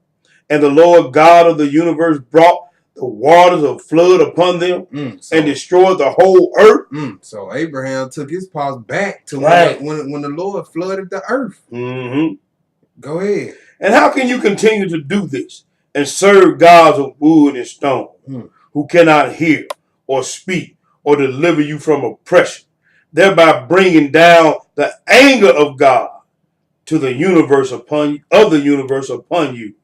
And the Lord God of the universe brought the waters of flood upon them and destroyed the whole earth. So Abraham took his paws back to when the Lord flooded the earth. Go ahead. And how can you continue to do this and serve gods of wood and stone who cannot hear or speak or deliver you from oppression, thereby bringing down the anger of God to the universe upon you?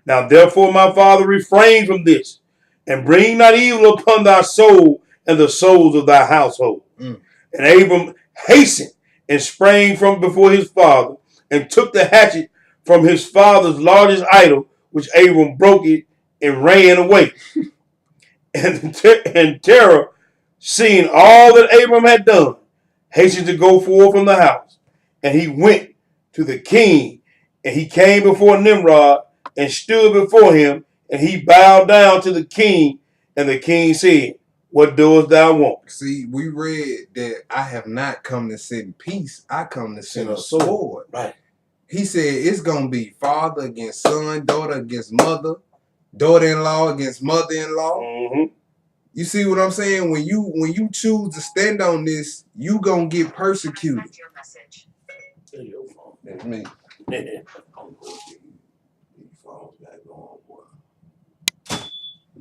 Now therefore, my father, refrain from this, and bring not evil upon thy soul and the souls of thy household. And Abram hastened and sprang from before his father, and took the hatchet from his father's largest idol, which Abram broke it and ran away. And Terah, seeing all that Abram had done, hastened to go forth from the house. And he went to the king, and he came before Nimrod and stood before him, and he bowed down to the king. And the king said, what doest thou want? See, we read that I have not come to send peace. I come to send a sword. Right. He said it's going to be father against son, daughter against mother, daughter-in-law against mother-in-law. You see what I'm saying? When you choose to stand on this, you going to get persecuted. That's me.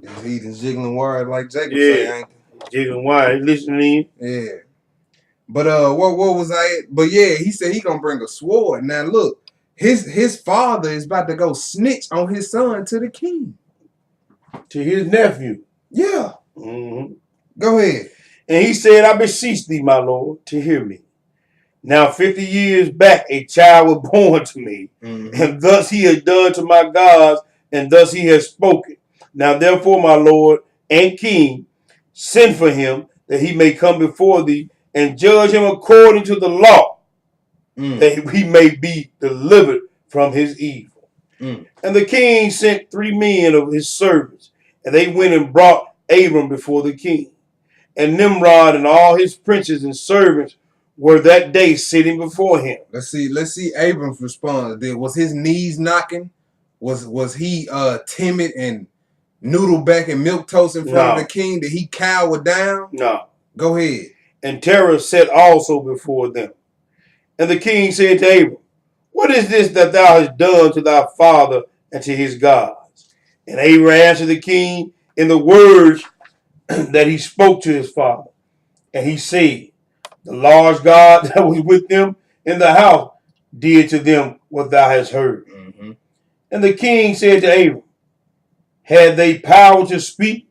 He's eating jiggling wires like Jacob say, ain't he? Jiggling wires, listening. Yeah. But what was I at? But yeah, he said he gonna bring a sword. Now look, his father is about to go snitch on his son to the king. To his nephew. Yeah. Go ahead. And he said, I beseech thee, my Lord, to hear me. Now 50 years back, a child was born to me, and thus he has done to my gods, and thus he has spoken. Now therefore, my Lord and King, send for him, that he may come before thee, and judge him according to the law, that he may be delivered from his evil. And the king sent 3 men of his servants, and they went and brought Abram before the king. And Nimrod and all his princes and servants were that day sitting before him. Let's see Abram's response. Was his knees knocking? Was he timid and noodle back and milk toast in front of the king? Did he cower down? No. Go ahead. And Terah sat also before them. And the king said to Abram, what is this that thou hast done to thy father and to his gods? And Abram answered the king in the words that he spoke to his father. And he said, the large God that was with them in the house did to them what thou hast heard. And the king said to Abram, had they power to speak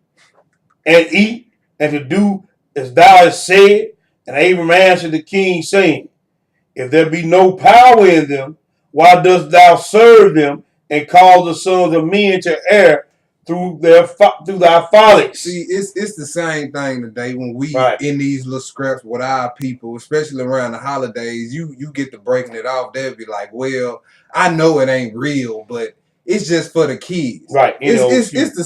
and eat and to do as thou hast said? And Abram answered the king, saying, if there be no power in them, why dost thou serve them and cause the sons of men to err through thy folly? See, it's the same thing today when we in these little scraps with our people, especially around the holidays. You get to breaking it off. They'll be like, well, I know it ain't real, but it's just for the kids. Right. It's the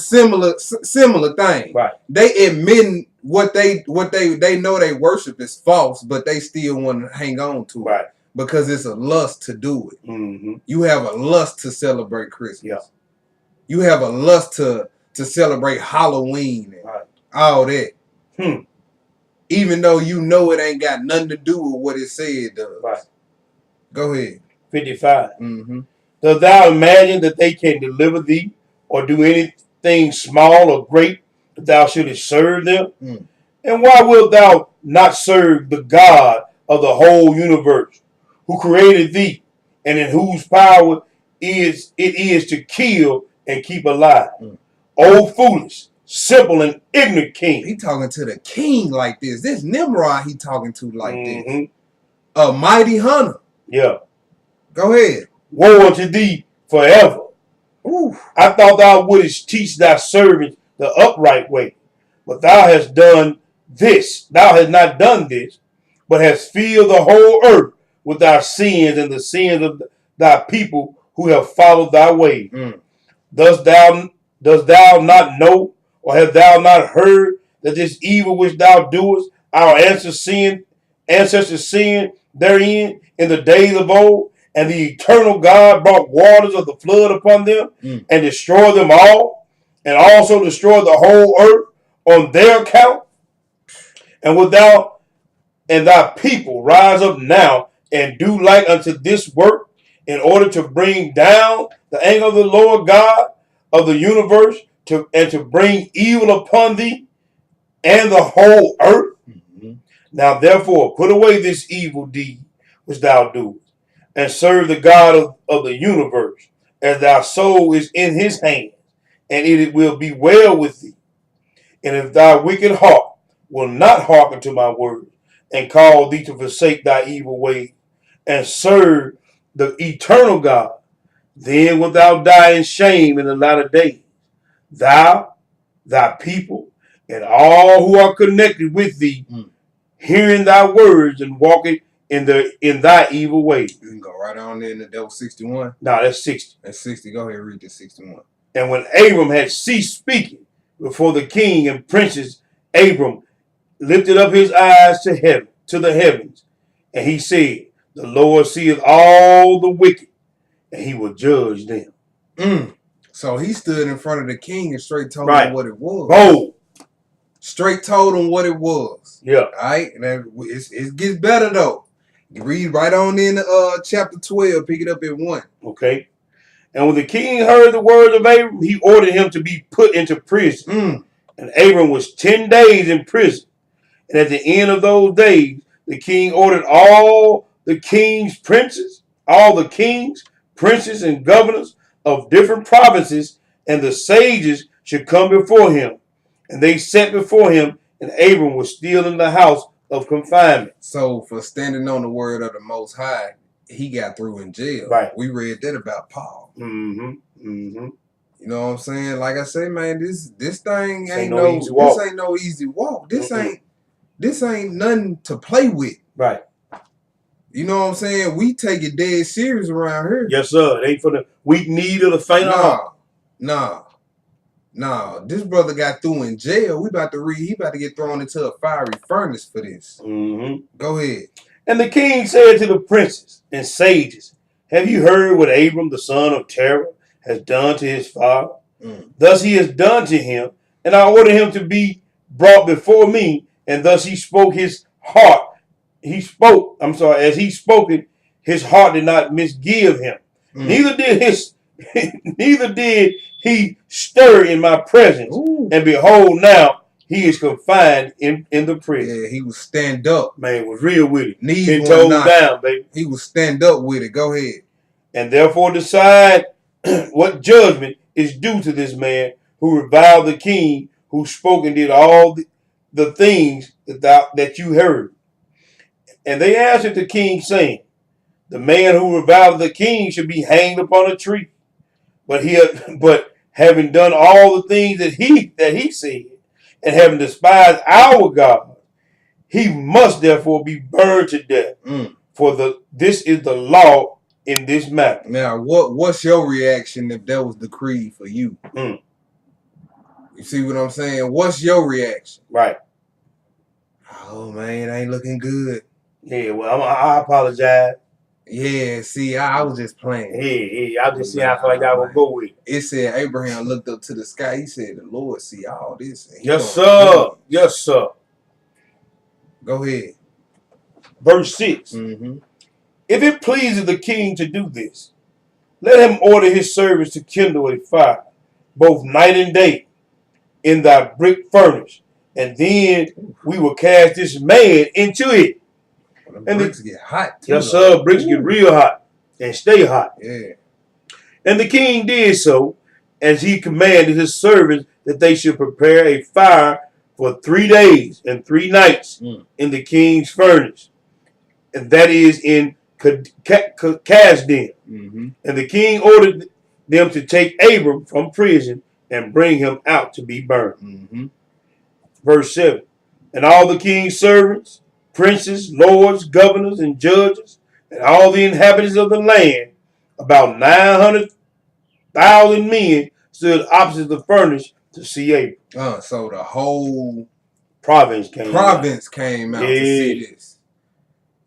similar thing. Right. They admit what they know they worship is false, but they still want to hang on to it because it's a lust to do it. You have a lust to celebrate Christmas. Yeah. You have a lust to celebrate Halloween and all that. Even though you know it ain't got nothing to do with what it said it does. Right. Go ahead. 55. Dost thou imagine that they can deliver thee or do anything small or great that thou shouldest serve them? And why wilt thou not serve the God of the whole universe, who created thee, and in whose power it is to kill and keep alive? O foolish, simple, and ignorant king. He talking to the king like this. This Nimrod he talking to like this. A mighty hunter. Yeah. Go ahead. Woe unto thee forever. Ooh. I thought thou wouldest teach thy servants the upright way, but thou hast done this. Thou hast not done this, but hast filled the whole earth with thy sins and the sins of thy people who have followed thy way. Mm. Dost thou not know, or have thou not heard that this evil which thou doest, our ancestors sinned therein in the days of old, and the eternal God brought waters of the flood upon them and destroyed them all, and also destroyed the whole earth on their account? And wilt thou and thy people rise up now and do like unto this work, in order to bring down the anger of the Lord God of the universe, and to bring evil upon thee and the whole earth? Mm-hmm. Now therefore put away this evil deed which thou doest, and serve the God of the universe, as thy soul is in his hands, and it will be well with thee. And if thy wicked heart will not hearken to my words, and call thee to forsake thy evil ways, and serve the eternal God, then wilt thou die in shame in the latter days, thou, thy people, and all who are connected with thee, hearing thy words and walking in thy evil ways. You can go right on there in the devil 61. Now that's 60. That's 60. Go ahead and read this 61. And when Abram had ceased speaking before the king and princes, Abram lifted up his eyes to heaven, to the heavens, and he said, the Lord seeth all the wicked, and he will judge them. So he stood in front of the king and straight told Right. him what it was. Bold. Straight told him what it was. Yeah. All right. And it gets better though. You read right on in chapter 12. Pick it up at 1. Okay. And when the king heard the words of Abram, he ordered him to be put into prison. And Abram was 10 days in prison. And at the end of those days, the king ordered all the king's princes, and governors of different provinces, and the sages should come before him. And they sat before him, and Abram was still in the house of confinement. So for standing on the word of the Most High, he got through in jail. Right. We read that about Paul. Mm-hmm. Mm-hmm. You know what I'm saying? Like I say, man, this thing ain't no easy walk. This ain't nothing to play with. Right. You know what I'm saying? We take it dead serious around here. Yes, sir. It ain't for the weak need or the faint heart. Nah. This brother got through in jail. We about to read. He about to get thrown into a fiery furnace for this. Mm-hmm. Go ahead. And the king said to the princes and sages, have you heard what Abram the son of Terah has done to his father? Thus he has done to him, and I order him to be brought before me. And thus he spoke his heart. As he spoke it, his heart did not misgive him. Neither did he stir in my presence. And behold, now he is confined in the prison. Yeah, he was stand up. Man, was real with it. Knees 10 toes down, baby. He was stand up with it. Go ahead. And therefore decide what judgment is due to this man who reviled the king, who spoke and did all the things that you heard. And they answered the king, saying, the man who reviled the king should be hanged upon a tree. But having done all the things that he said, and having despised our God, he must therefore be burned to death. For this is the law in this matter. Now, what's your reaction if that was decreed for you? You see what I'm saying? What's your reaction? Right. Oh man, it ain't looking good. Yeah, well, I apologize. Yeah, see, I was just playing. Yeah, I just see how far I would go with it. It said Abraham looked up to the sky. He said, the Lord see all this. Yes, sir. Yes, sir. Go ahead. Verse 6. If it pleases the king to do this, let him order his servants to kindle a fire, both night and day, in thy brick furnace, and then we will cast this man into it. And bricks get hot too. Yes, sir. Bricks get real hot and stay hot. Yeah. And the king did so, as he commanded his servants that they should prepare a fire for 3 days and 3 nights in the king's furnace, and that is in Kasdan. And the king ordered them to take Abram from prison and bring him out to be burned. Mm-hmm. Verse 7. And all the king's servants, princes, lords, governors, and judges, and all the inhabitants of the land, about 900,000 men, stood opposite the furnace to see Abram. So the whole Province came out to see this.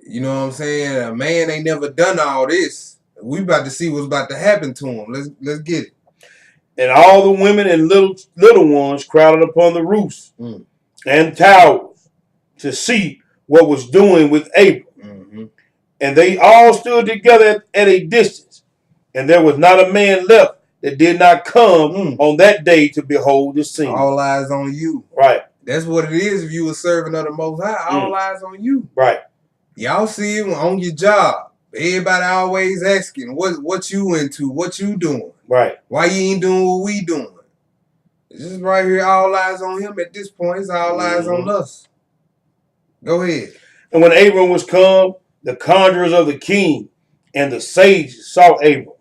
You know what I'm saying? A man ain't never done all this. We about to see what's about to happen to him. Let's get it. And all the women and little ones crowded upon the roofs and towers to see what was doing with Abram. Mm-hmm. And they all stood together at a distance. And there was not a man left that did not come on that day to behold the scene. All eyes on you. Right. That's what it is if you were serving of the Most High. All eyes on you. Right. Y'all see it on your job. Everybody always asking, what you into? What you doing? Right. Why you ain't doing what we doing? It's just right here, all eyes on him at this point. It's all eyes on us. Go ahead. And when Abram was come, the conjurers of the king and the sages saw Abram.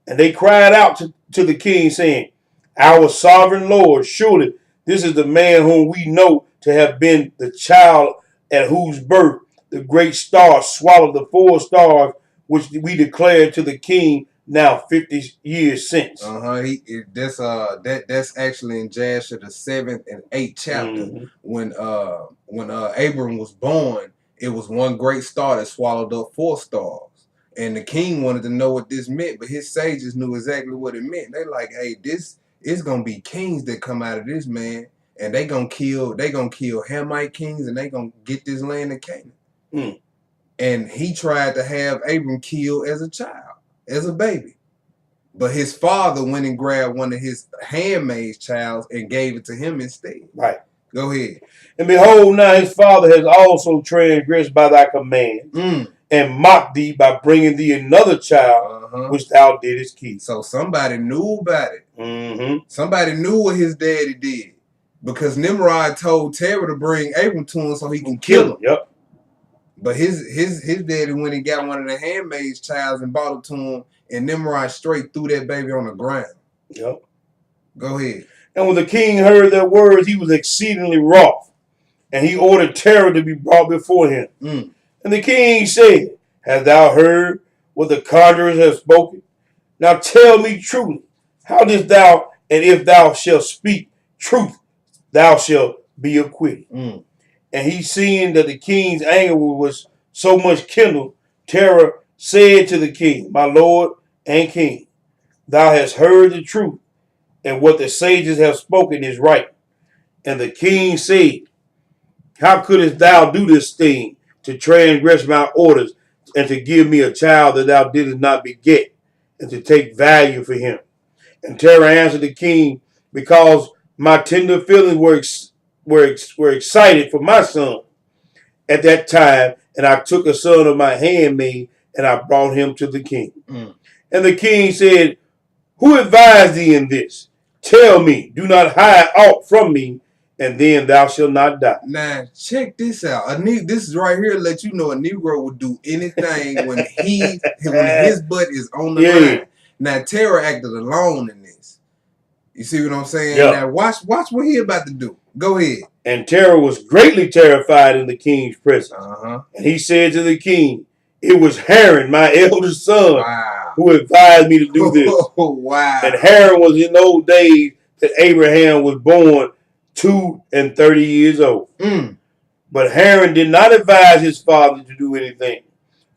And they cried out to the king, saying, Our sovereign Lord, surely this is the man whom we know to have been the child at whose birth the great star swallowed the 4 stars which we declared to the king now 50 years since. That's actually in Jasher the 7th and 8th chapter. When Abram was born, it was one great star that swallowed up 4 stars. And the king wanted to know what this meant, but his sages knew exactly what it meant. They like, hey, this is gonna be kings that come out of this man, and they gonna kill Hamite kings, and they gonna get this land of Canaan. And he tried to have Abram killed as a child, as a baby. But his father went and grabbed one of his handmaid's child and gave it to him instead. Right. Go ahead. And behold, now his father has also transgressed by thy command, and mocked thee by bringing thee another child, which thou didst keep. So somebody knew about it. Somebody knew what his daddy did. Because Nimrod told Terah to bring Abram to him so he can kill him. Yep. But his daddy went and got one of the handmaid's childs and brought it to him, and Nimrod straight threw that baby on the ground. Yep. Go ahead. And when the king heard their words, he was exceedingly wroth, and he ordered Terah to be brought before him. And the king said, Hast thou heard what the conjurers have spoken? Now tell me truly, how didst thou, and if thou shalt speak truth, thou shalt be acquitted. And he, seeing that the king's anger was so much kindled, Terah said to the king, My lord and king, thou hast heard the truth, and what the sages have spoken is right. And the king said, How couldst thou do this thing, to transgress my orders, and to give me a child that thou didst not beget, and to take value for him? And Terah answered the king, Because my tender feelings were excited for my son at that time, and I took a son of my handmaid, and I brought him to the king. And the king said, Who advised thee in this? Tell me, do not hide aught from me, and then thou shalt not die. Now, check this out. This is right here to let you know a Negro will do anything when his butt is on the line. Now, Terah acted alone in this. You see what I'm saying? Now, watch what he about to do. Go ahead. And Terah was greatly terrified in the king's presence. And he said to the king, It was Haran, my eldest son, who advised me to do this. And Haran was in those days that Abraham was born 32 years old. But Haran did not advise his father to do anything.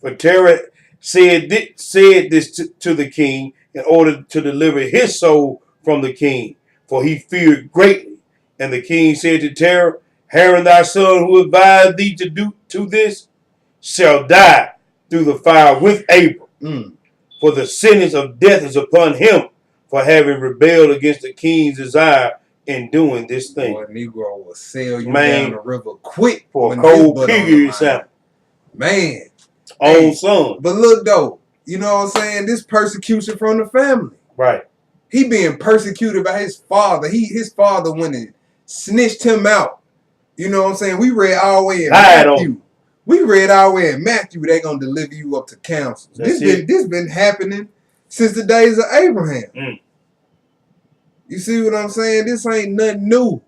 For Terah said this to the king in order to deliver his soul from the king, for he feared greatly. And the king said to Terah, Haran thy son, who advised thee to do this, shall die through the fire with Abram. For the sentence of death is upon him for having rebelled against the king's desire in doing this thing. Boy, Negro will sail you down the river quick for a cold piggy sound. Man. Own son. But look though, you know what I'm saying? This persecution from the family. Right. He being persecuted by his father. His father went and snitched him out. You know what I'm saying? We read all the way in Matthew. They're gonna deliver you up to council. This been happening since the days of Abraham. Mm. You see what I'm saying? This ain't nothing new.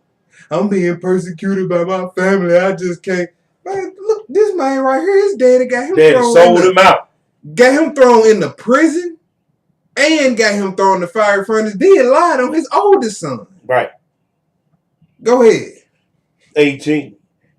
I'm being persecuted by my family. I just can't. Man, look, this man right here, his daddy got him him out. Got him thrown in the prison and got him thrown in the fiery furnace. Then lied on his oldest son. Right. Go ahead. 18.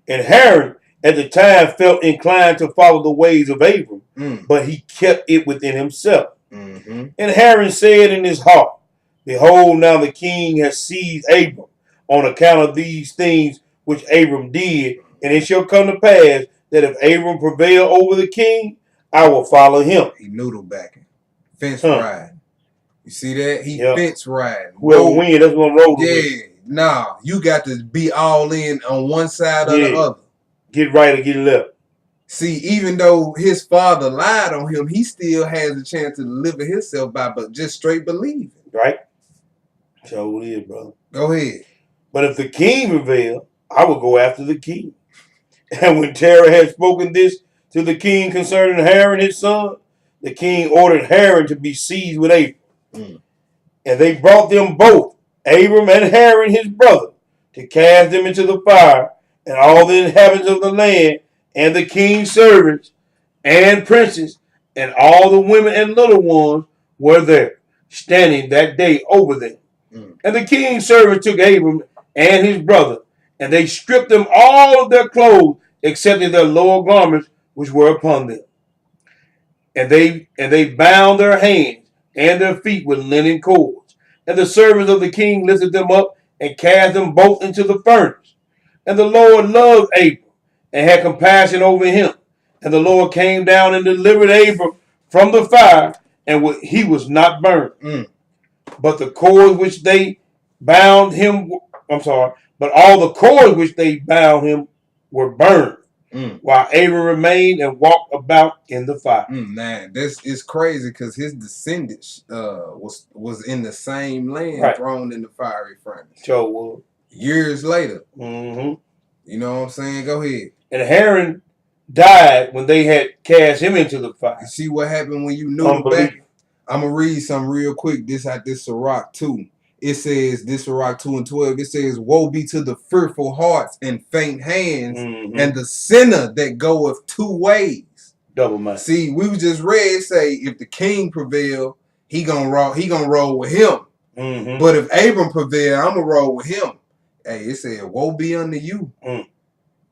And Haran at the time felt inclined to follow the ways of Abram, but he kept it within himself. Mm-hmm. And Haran said in his heart, behold, now the king has seized Abram on account of these things which Abram did, and it shall come to pass that if Abram prevail over the king, I will follow him. He noodle backing. Fence riding. You see that? He fence riding. Whoever win, that's one road. Yeah. Nah, you got to be all in on one side or the other. Get right or get left. See, even though his father lied on him, he still has a chance to deliver himself by but just straight believing. Right? So it is, brother. Go ahead. But if the king prevail, I will go after the king. And when Terah had spoken this to the king concerning Haran his son, the king ordered Haran to be seized with Abram. And they brought them both, Abram and Haran his brother, to cast them into the fire, and all the inhabitants of the land, and the king's servants, and princes, and all the women and little ones were there, standing that day over them. And the king's servants took Abram and his brother, and they stripped them all of their clothes, excepting their lower garments which were upon them. And they bound their hands and their feet with linen cords. And the servants of the king lifted them up and cast them both into the furnace. And the Lord loved Abram and had compassion over him. And the Lord came down and delivered Abram from the fire, and he was not burned. But the cords which they bound him, but all the cords which they bound him were burned, while Abram remained and walked about in the fire. Man, this is crazy because his descendants was in the same land, thrown in the fiery furnace. So years later. You know what I'm saying? Go ahead. And Haran died when they had cast him into the fire. You see what happened when you knew back? I'm going to read something real quick. This Sirach 2. It says, this Sirach 2 and 12, it says, woe be to the fearful hearts and faint hands, and the sinner that goeth two ways. Double mind. See, we just read say, if the king prevail, he gonna roll with him. But if Abram prevail, I'm gonna roll with him. Hey, it said, woe be unto you.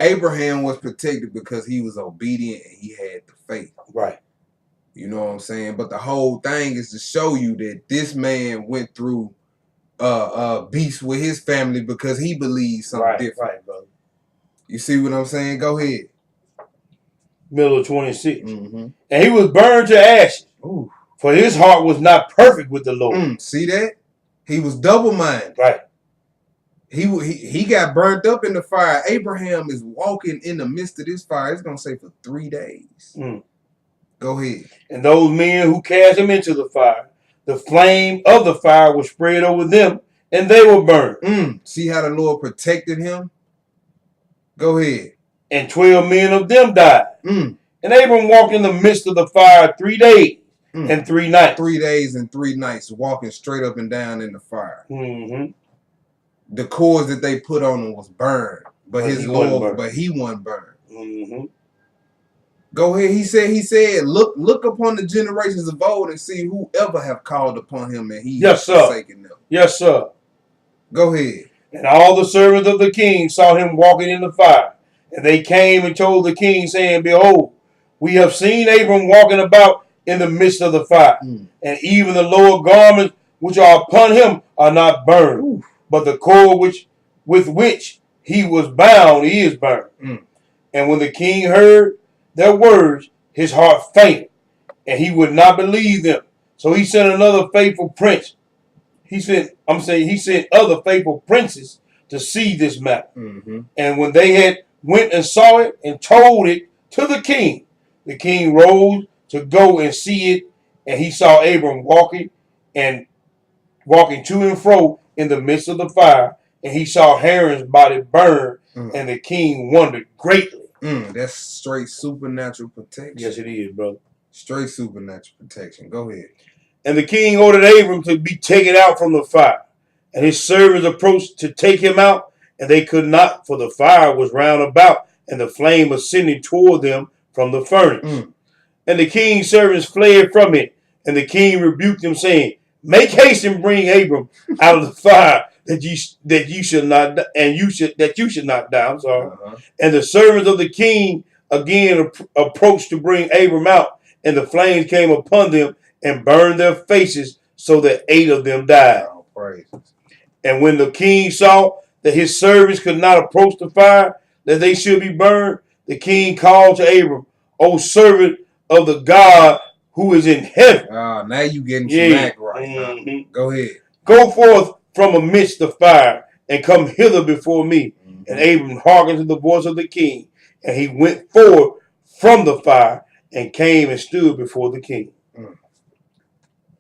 Abraham was protected because he was obedient and he had the faith. Right. You know what I'm saying? But the whole thing is to show you that this man went through beefs with his family because he believes something different. Right, brother. You see what I'm saying? Go ahead. Middle of 26. And he was burned to ashes. For his heart was not perfect with the Lord. See that? He was double-minded. Right. He got burnt up in the fire. Abraham is walking in the midst of this fire. It's going to say for 3 days. Go ahead. And those men who cast him into the fire, the flame of the fire was spread over them, and they were burned. See how the Lord protected him? Go ahead. And 12 men of them died. And Abram walked in the midst of the fire 3 days and 3 nights. 3 days and 3 nights walking straight up and down in the fire. The cords that they put on him was burned, but he wasn't burned. Go ahead. He said, look upon the generations of old and see whoever have called upon him and he has forsaken them. Yes, sir. Go ahead. And all the servants of the king saw him walking in the fire. And they came and told the king, saying, behold, we have seen Abram walking about in the midst of the fire. And even the lower garments which are upon him are not burned. But the cord with which he was bound is burned. And when the king heard their words, his heart fainted, and he would not believe them. So he sent another faithful prince. He sent other faithful princes to see this matter. And when they had went and saw it and told it to the king rose to go and see it, and he saw Abram walking to and fro in the midst of the fire, and he saw Haran's body burn, and the king wondered greatly. That's straight supernatural protection. Yes, it is, brother. Straight supernatural protection. Go ahead. And the king ordered Abram to be taken out from the fire. And his servants approached to take him out, and they could not, for the fire was round about, and the flame ascending toward them from the furnace. And the king's servants fled from it. And the king rebuked them, saying, "Make haste and bring Abram out of the fire, that you should not die." I'm sorry. And the servants of the king again approached to bring Abram out, and the flames came upon them and burned their faces, so that 8 of them died. Oh, praise. And when the king saw that his servants could not approach the fire, that they should be burned, the king called to Abram, "O servant of the God who is in heaven." Now you getting smacked right now. Go ahead. "Go forth from amidst the fire and come hither before me." And Abram hearkened to the voice of the king, and he went forth from the fire and came and stood before the king.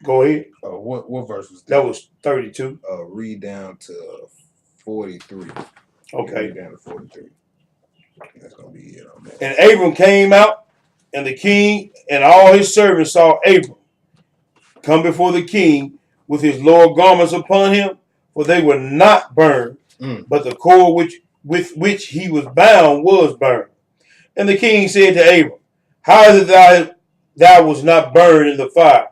Go ahead. What verse was that? That was 32. Read down to 43. Okay. Read down to 43. That's gonna be it on that. And Abram came out, and the king and all his servants saw Abram come before the king with his lower garments upon him, for they were not burned, but the cord with which he was bound was burned. And the king said to Abram, "How is it thou was not burned in the fire?"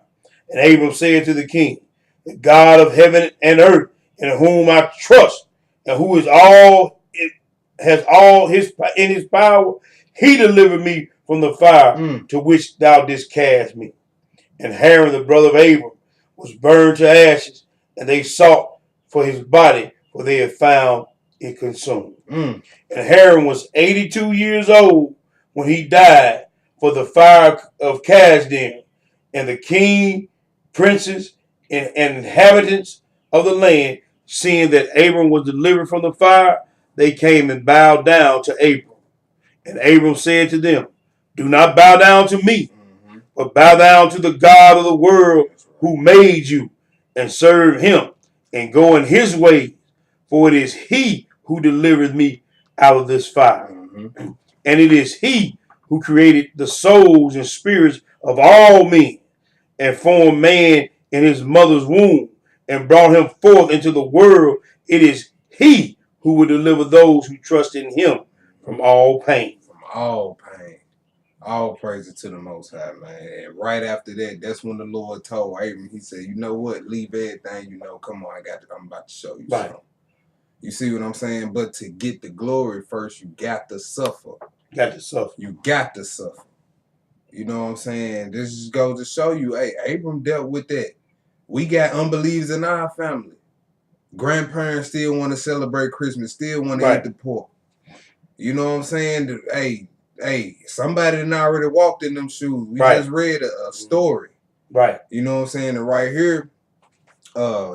And Abram said to the king, "The God of heaven and earth, in whom I trust, and who is has all in his power, he delivered me from the fire to which thou didst cast me." And Haran, the brother of Abram, was burned to ashes, and they sought for his body, for they had found it consumed. And Haran was 82 years old when he died, for the fire of Kasdim. And the king, princes, and inhabitants of the land, seeing that Abram was delivered from the fire, they came and bowed down to Abram. And Abram said to them, "Do not bow down to me, but bow down to the God of the world who made you, and serve him, and go in his ways, for it is he who delivered me out of this fire. And it is he who created the souls and spirits of all men, and formed man in his mother's womb, and brought him forth into the world. It is he who will deliver those who trust in him from all pain." From all pain. All praises to the Most High, man. And right after that, that's when the Lord told Abram, he said, "You know what? Leave everything, come on, I'm about to show you something." You see what I'm saying? But to get the glory first, you got to suffer. You got to suffer. You know what I'm saying? This just goes to show you, hey, Abram dealt with that. We got unbelievers in our family. Grandparents still want to celebrate Christmas, still want to eat the pork. You know what I'm saying? Hey, somebody done already walked in them shoes. We just read a story. You know what I'm saying? And right here,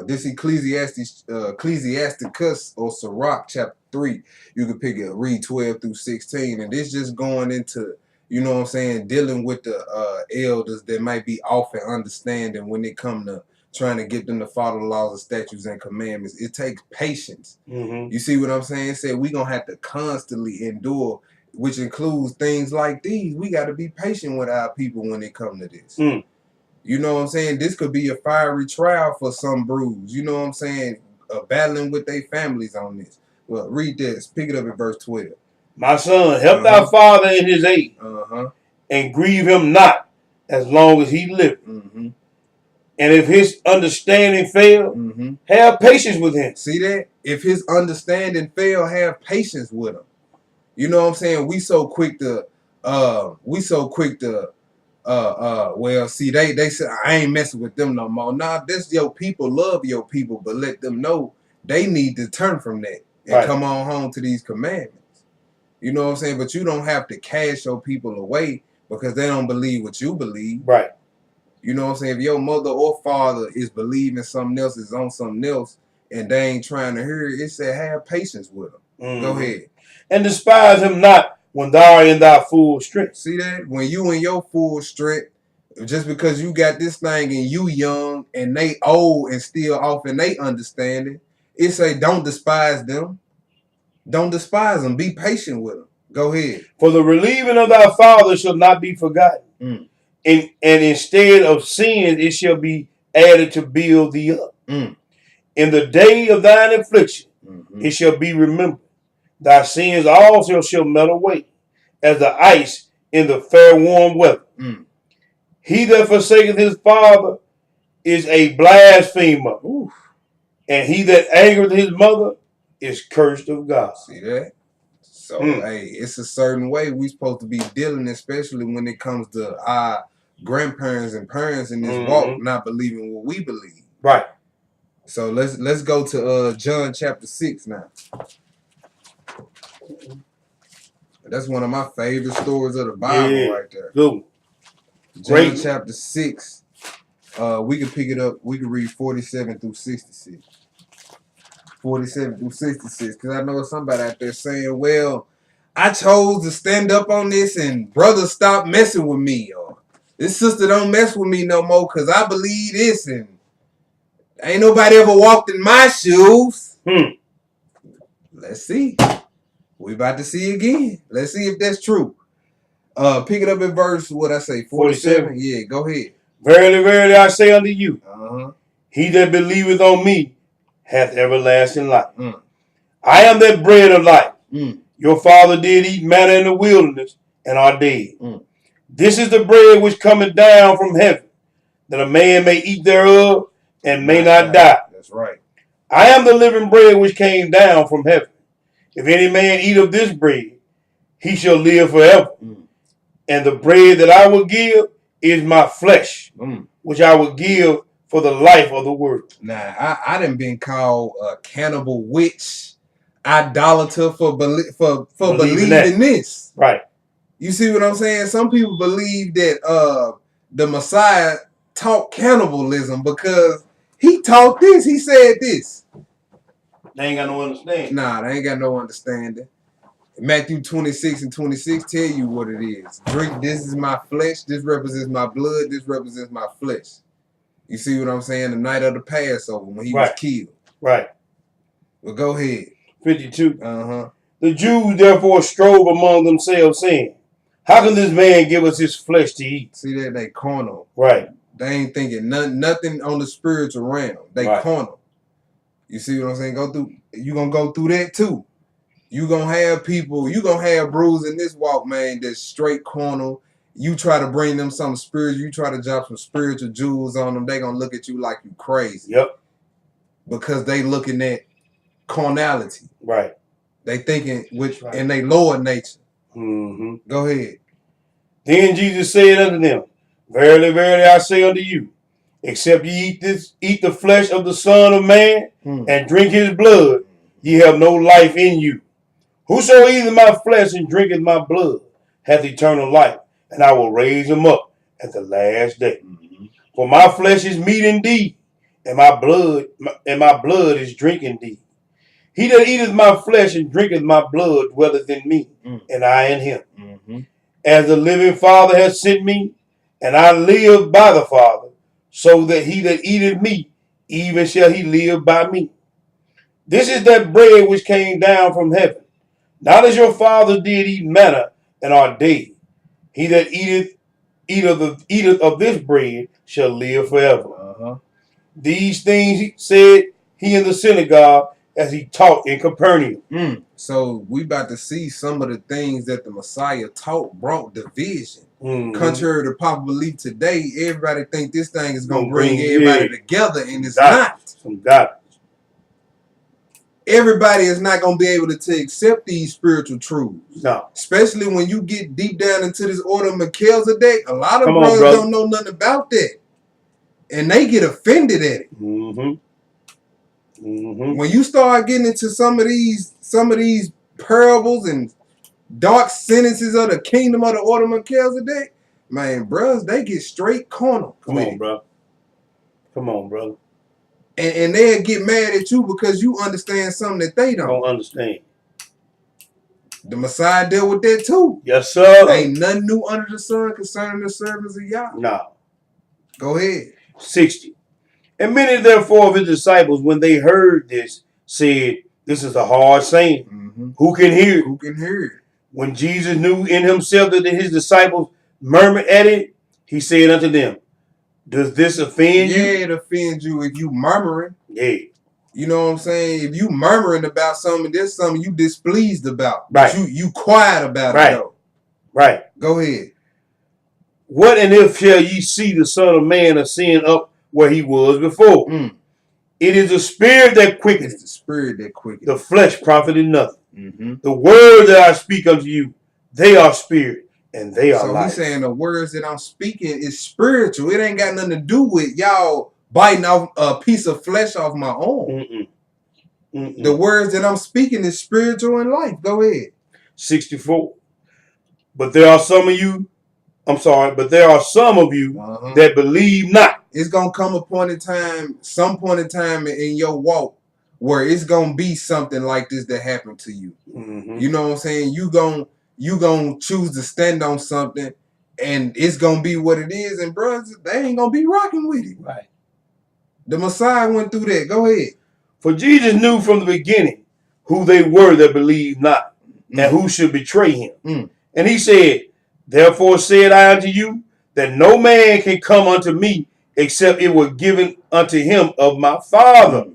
this Ecclesiasticus or Sirach chapter 3, you can pick it, read 12 through 16. And this just going into, you know what I'm saying, dealing with the elders that might be off in understanding when it come to trying to get them to follow the laws and statutes and commandments. It takes patience. You see what I'm saying? It said we gonna have to constantly endure, which includes things like these. We got to be patient with our people when it come to this. You know what I'm saying? This could be a fiery trial for some brews. You know what I'm saying? Battling with their families on this. Well, read this. Pick it up at verse 12. "My son, help thy father in his age, and grieve him not as long as he liveth. And if his understanding fail, have patience with him." See that? If his understanding fail, have patience with him. You know what I'm saying? We so quick to well, see, they said, "I ain't messing with them no more." Nah, this your people, love your people, but let them know they need to turn from that and come on home to these commandments. You know what I'm saying? But you don't have to cast your people away because they don't believe what you believe. You know what I'm saying? If your mother or father is believing something else, is on something else, and they ain't trying to hear it, it said have patience with them. Go ahead. "And despise him not when thou art in thy full strength." See that? When you in your full strength, just because you got this thing and you young and they old and still off and they understanding, it say don't despise them. Don't despise them. Be patient with them. Go ahead. "For the relieving of thy father shall not be forgotten. And instead of sin, it shall be added to build thee up. In the day of thine affliction, it shall be remembered. Thy sins also shall melt away, as the ice in the fair warm weather. He that forsaketh his father is a blasphemer. And he that angereth his mother is cursed of God. See that? So, hey, it's a certain way we supposed to be dealing, especially when it comes to our grandparents and parents in this walk not believing what we believe. Right. So let's go to John chapter 6 now. That's one of my favorite stories of the Bible right there. Good. John chapter 6. We can pick it up. We can read 47 through 66. 47 through 66. Because I know somebody out there saying, well, I chose to stand up on this and brother stop messing with me. Or this sister don't mess with me no more because I believe this. And ain't nobody ever walked in my shoes. Let's see. We about to see again. Let's see if that's true. Pick it up in verse, what I say, 47? Yeah, go ahead. Verily, verily, I say unto you, he that believeth on me hath everlasting life. I am that bread of life. Your father did eat manna in the wilderness and are dead. This is the bread which cometh down from heaven, that a man may eat thereof and may not die. That's right. I am the living bread which came down from heaven. If any man eat of this bread, he shall live forever. And the bread that I will give is my flesh, which I will give for the life of the world. Nah, I done been called a cannibal witch, idolater for believing this. Right. You see what I'm saying? Some people believe that the Messiah taught cannibalism because he taught this. He said this. They ain't got no understanding. Nah, they ain't got no understanding. Matthew 26 and 26 tell you what it is. Drink, this is my flesh. This represents my blood. This represents my flesh. You see what I'm saying? The night of the Passover when he was killed. Right. Well, go ahead. 52. The Jews therefore strove among themselves, saying, how can this man give us his flesh to eat? See that? They carnal. Right. They ain't thinking nothing on the spiritual realm. They carnal. You see what I'm saying? You gonna go through that too. You gonna have people, you gonna have brews in this walk, man, that's straight carnal. You try to bring them some spiritual, you try to drop some spiritual jewels on them, they gonna look at you like you crazy. Yep. Because they looking at carnality. Right. They thinking in their lower nature. Go ahead. Then Jesus said unto them, verily, verily, I say unto you, except ye eat the flesh of the Son of Man and drink his blood, ye have no life in you. Whoso eateth my flesh and drinketh my blood hath eternal life, and I will raise him up at the last day. For my flesh is meat indeed, and my blood is drink indeed. He that eateth my flesh and drinketh my blood dwelleth in me, and I in him. As the living Father hath sent me, and I live by the Father, so that he that eateth me, even shall he live by me. This is that bread which came down from heaven, not as your father did eat manna and are dead. He that eateth of this bread shall live forever. These things said he in the synagogue as he taught in Capernaum. So we about to see some of the things that the Messiah taught brought division. Contrary to popular belief today, everybody think this thing is going to bring everybody together, and it's not. Everybody is not going to be able to accept these spiritual truths. No. Especially when you get deep down into this order of Melchizedek. A lot of brothers don't know nothing about that. And they get offended at it. When you start getting into some of these parables and dark sentences of the kingdom of the order of Melchizedek, man, bros, they get straight carnal. Come on, bro. Come on, brother. And they'll get mad at you because you understand something that they don't understand. The Messiah dealt with that too. Yes, sir. Ain't nothing new under the sun concerning the servants of Yah. No. Go ahead. 60. And many therefore of his disciples, when they heard this, said, this is a hard saying. Who can hear it? Who can hear it? When Jesus knew in himself that his disciples murmured at it, he said unto them, Does this offend you? Yeah, it offends you if you murmuring. Yeah. You know what I'm saying? If you murmuring about something, there's something you displeased about. Right. But you quiet about Right. it though. Right. Go ahead. What and if shall ye see the Son of Man ascend up where he was before? It is the spirit that quickens. It's the spirit that quickens. The flesh profited nothing. Mm-hmm. The words that I speak unto you, they are spirit and they are life. So he's saying the words that I'm speaking is spiritual. It ain't got nothing to do with y'all biting off a piece of flesh off my arm. The words that I'm speaking is spiritual and life. Go ahead. 64. But there are some of you, that believe not. It's gonna come some point in time in your walk where it's gonna be something like this that happened to you. You know what I'm saying? You gonna choose to stand on something, and it's gonna be what it is. And brothers, they ain't gonna be rocking with it. Right. The Messiah went through that. Go ahead. For Jesus knew from the beginning who they were that believed not, and who should betray him. And he said, therefore said I unto you, that no man can come unto me except it were given unto him of my Father.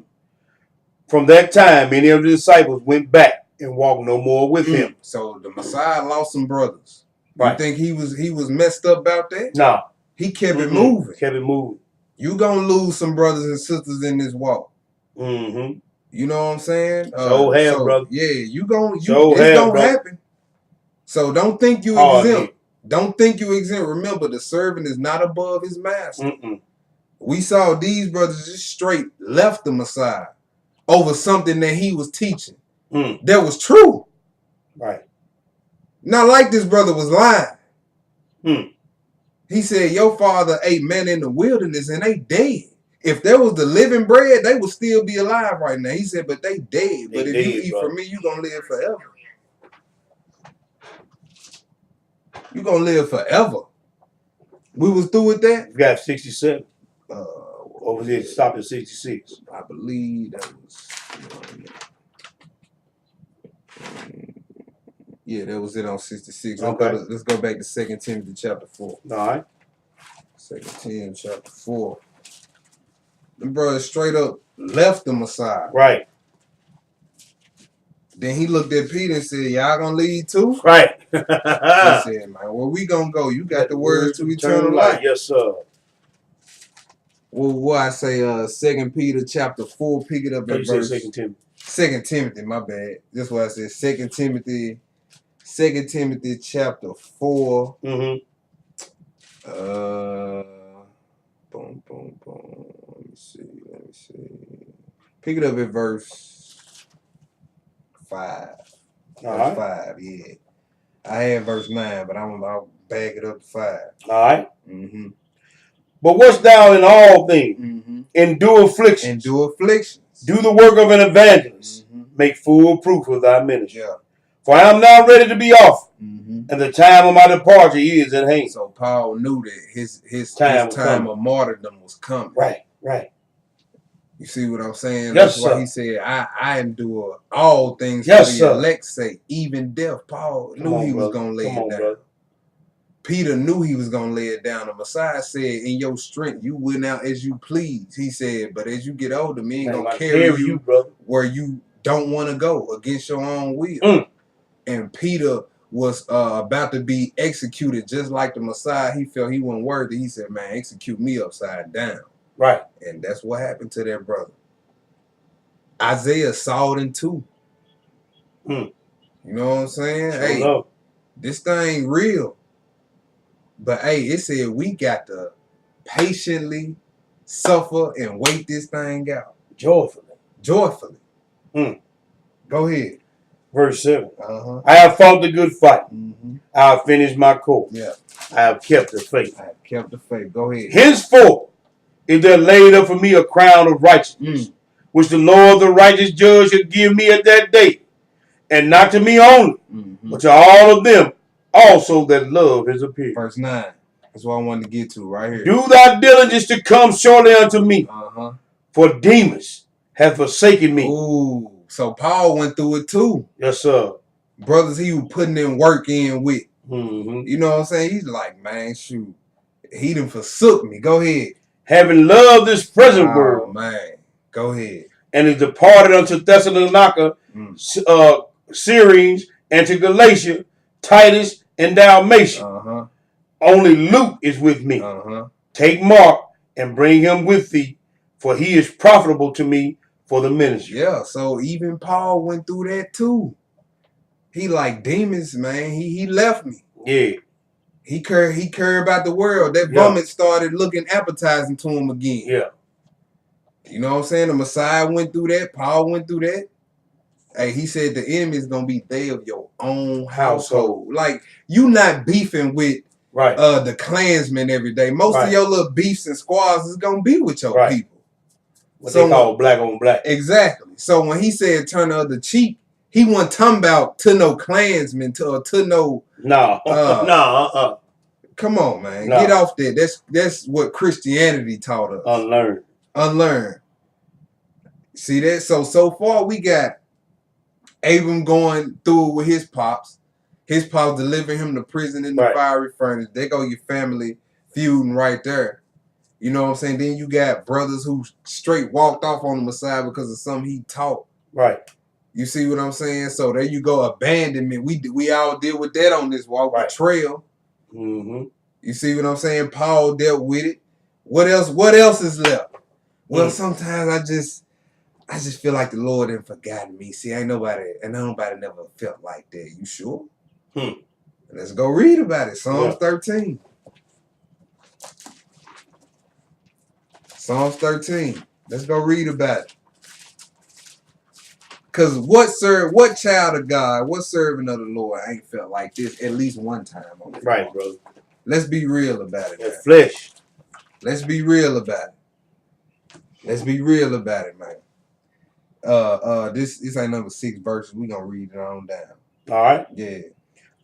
From that time, many of the disciples went back and walked no more with him. So the Messiah lost some brothers. Right. You think he was messed up about that? No. He kept it moving. Kept it moving. You gonna lose some brothers and sisters in this walk. You know what I'm saying? Brother. Yeah, it's gonna happen. So don't think you exempt. Don't think you exempt. Remember, the servant is not above his master. We saw these brothers just straight left the Messiah over something that he was teaching. That was true. Right. Not like this brother was lying. He said, your father ate manna in the wilderness and they dead. If there was the living bread, they would still be alive right now. He said, but they dead. But if you eat from me, you're going to live forever. You're going to live forever. We was through with that? We got 67. Over there, stopped at 66. I believe that was... Yeah, that was it on 66. Let's go back to 2 Timothy chapter 4. All right. 2 Timothy chapter 4. Them brothers straight up left the Messiah. Right. Then he looked at Peter and said, y'all gonna leave too? Right. He said, man, where we gonna go? You got the words to eternal life. Yes, sir. Well, what I say, 2 Peter chapter 4, pick it up at verse. 2 Timothy. 2 Timothy, my bad. That's what I said. 2 Timothy chapter 4. Boom, boom, boom. Let me see. Pick it up at verse 5. Verse 5, yeah. I had verse 9, but I'll back it up to 5. All right. But what's thou in all things? Endure afflictions. Endure afflictions. Do the work of an evangelist. Make full proof of thy ministry. Yeah. For I am now ready to be off, and the time of my departure is at hand. So Paul knew that his time of martyrdom was coming. Right, right. You see what I'm saying? Yes, That's why he said, I endure all things for the elect's sake, even death. Paul knew he was going to lay it down. Brother. Peter knew he was going to lay it down. The Messiah said, in your strength, you went out as you please. He said, but as you get older, me ain't going to carry you where you don't want to go against your own will. And Peter was about to be executed just like the Messiah. He felt he wasn't worthy. He said, man, execute me upside down. Right. And that's what happened to that brother. Isaiah saw it in two. You know what I'm saying? Hey, this thing real. But hey, it said we got to patiently suffer and wait this thing out. Joyfully. Go ahead. Verse 7. I have fought the good fight. I have finished my course. Yeah. I have kept the faith. I have kept the faith. Go ahead. Henceforth, is there laid up for me a crown of righteousness, which the Lord the righteous judge shall give me at that day, and not to me only, but to all of them also that love his appearing. Verse 9. That's what I wanted to get to right here. Do thy diligence to come shortly unto me, for Demas hath forsaken me. Ooh, so Paul went through it too. Yes, sir. Brothers he was putting in work in with. You know what I'm saying? He's like, man, shoot. He done forsook me. Go ahead. having loved this present Oh world, man, go ahead. and is departed unto Thessalonica, Syrians, and to Galatia, Titus, and Dalmatia. Uh-huh. Only Luke is with me. Uh-huh. Take Mark and bring him with thee, for he is profitable to me for the ministry. Yeah, so even Paul went through that too. He like demons, man. He left me. Yeah. He cared about the world. That vomit started looking appetizing to him again. Yeah. You know what I'm saying? The Messiah went through that. Paul went through that. Hey, he said the enemy is gonna be they of your own household. Like you not beefing with the Klansmen every day. Most of your little beefs and squads is gonna be with your people. What they call black on black. Exactly. So when he said turn the other cheek, he wasn't talking about to no Klansmen to no. Come on, man. Get off that. That's what Christianity taught us. Unlearn. See that? So far we got Abram going through with his pops. His pops delivering him to prison in the fiery furnace. There go your family feuding right there. You know what I'm saying? Then you got brothers who straight walked off on the Messiah because of something he taught. Right. You see what I'm saying? So there you go, abandonment. We all deal with that on this walk. Betrayal. Mm-hmm. You see what I'm saying? Paul dealt with it. What else is left? Well, sometimes I just feel like the Lord ain't forgotten me. See, nobody never felt like that. You sure? Let's go read about it. Psalms 13. Psalms 13. Let's go read about it. Because what child of God, what servant of the Lord ain't felt like this at least one time on this walk? Brother. Let's be real about it. That flesh. Let's be real about it. Let's be real about it, man. This ain't number 6 verses. We gonna read it on down. All right. Yeah.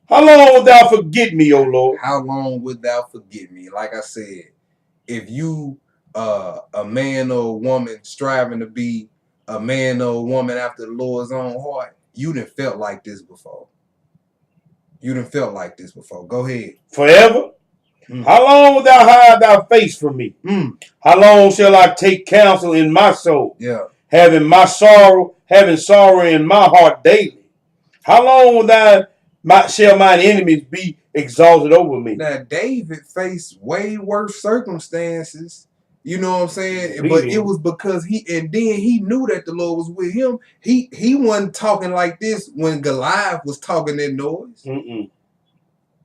How long wilt thou forget me, O Lord? How long wilt thou forget me? Like I said, if you a man or a woman striving to be a man or a woman after the Lord's own heart, you done felt like this before. Go ahead. Forever? How long wilt thou hide thy face from me? How long shall I take counsel in my soul? Yeah. Having sorrow in my heart daily. How long shall mine enemies be exalted over me? Now David faced way worse circumstances. You know what I'm saying? But it was because he knew that the Lord was with him. He wasn't talking like this when Goliath was talking that noise.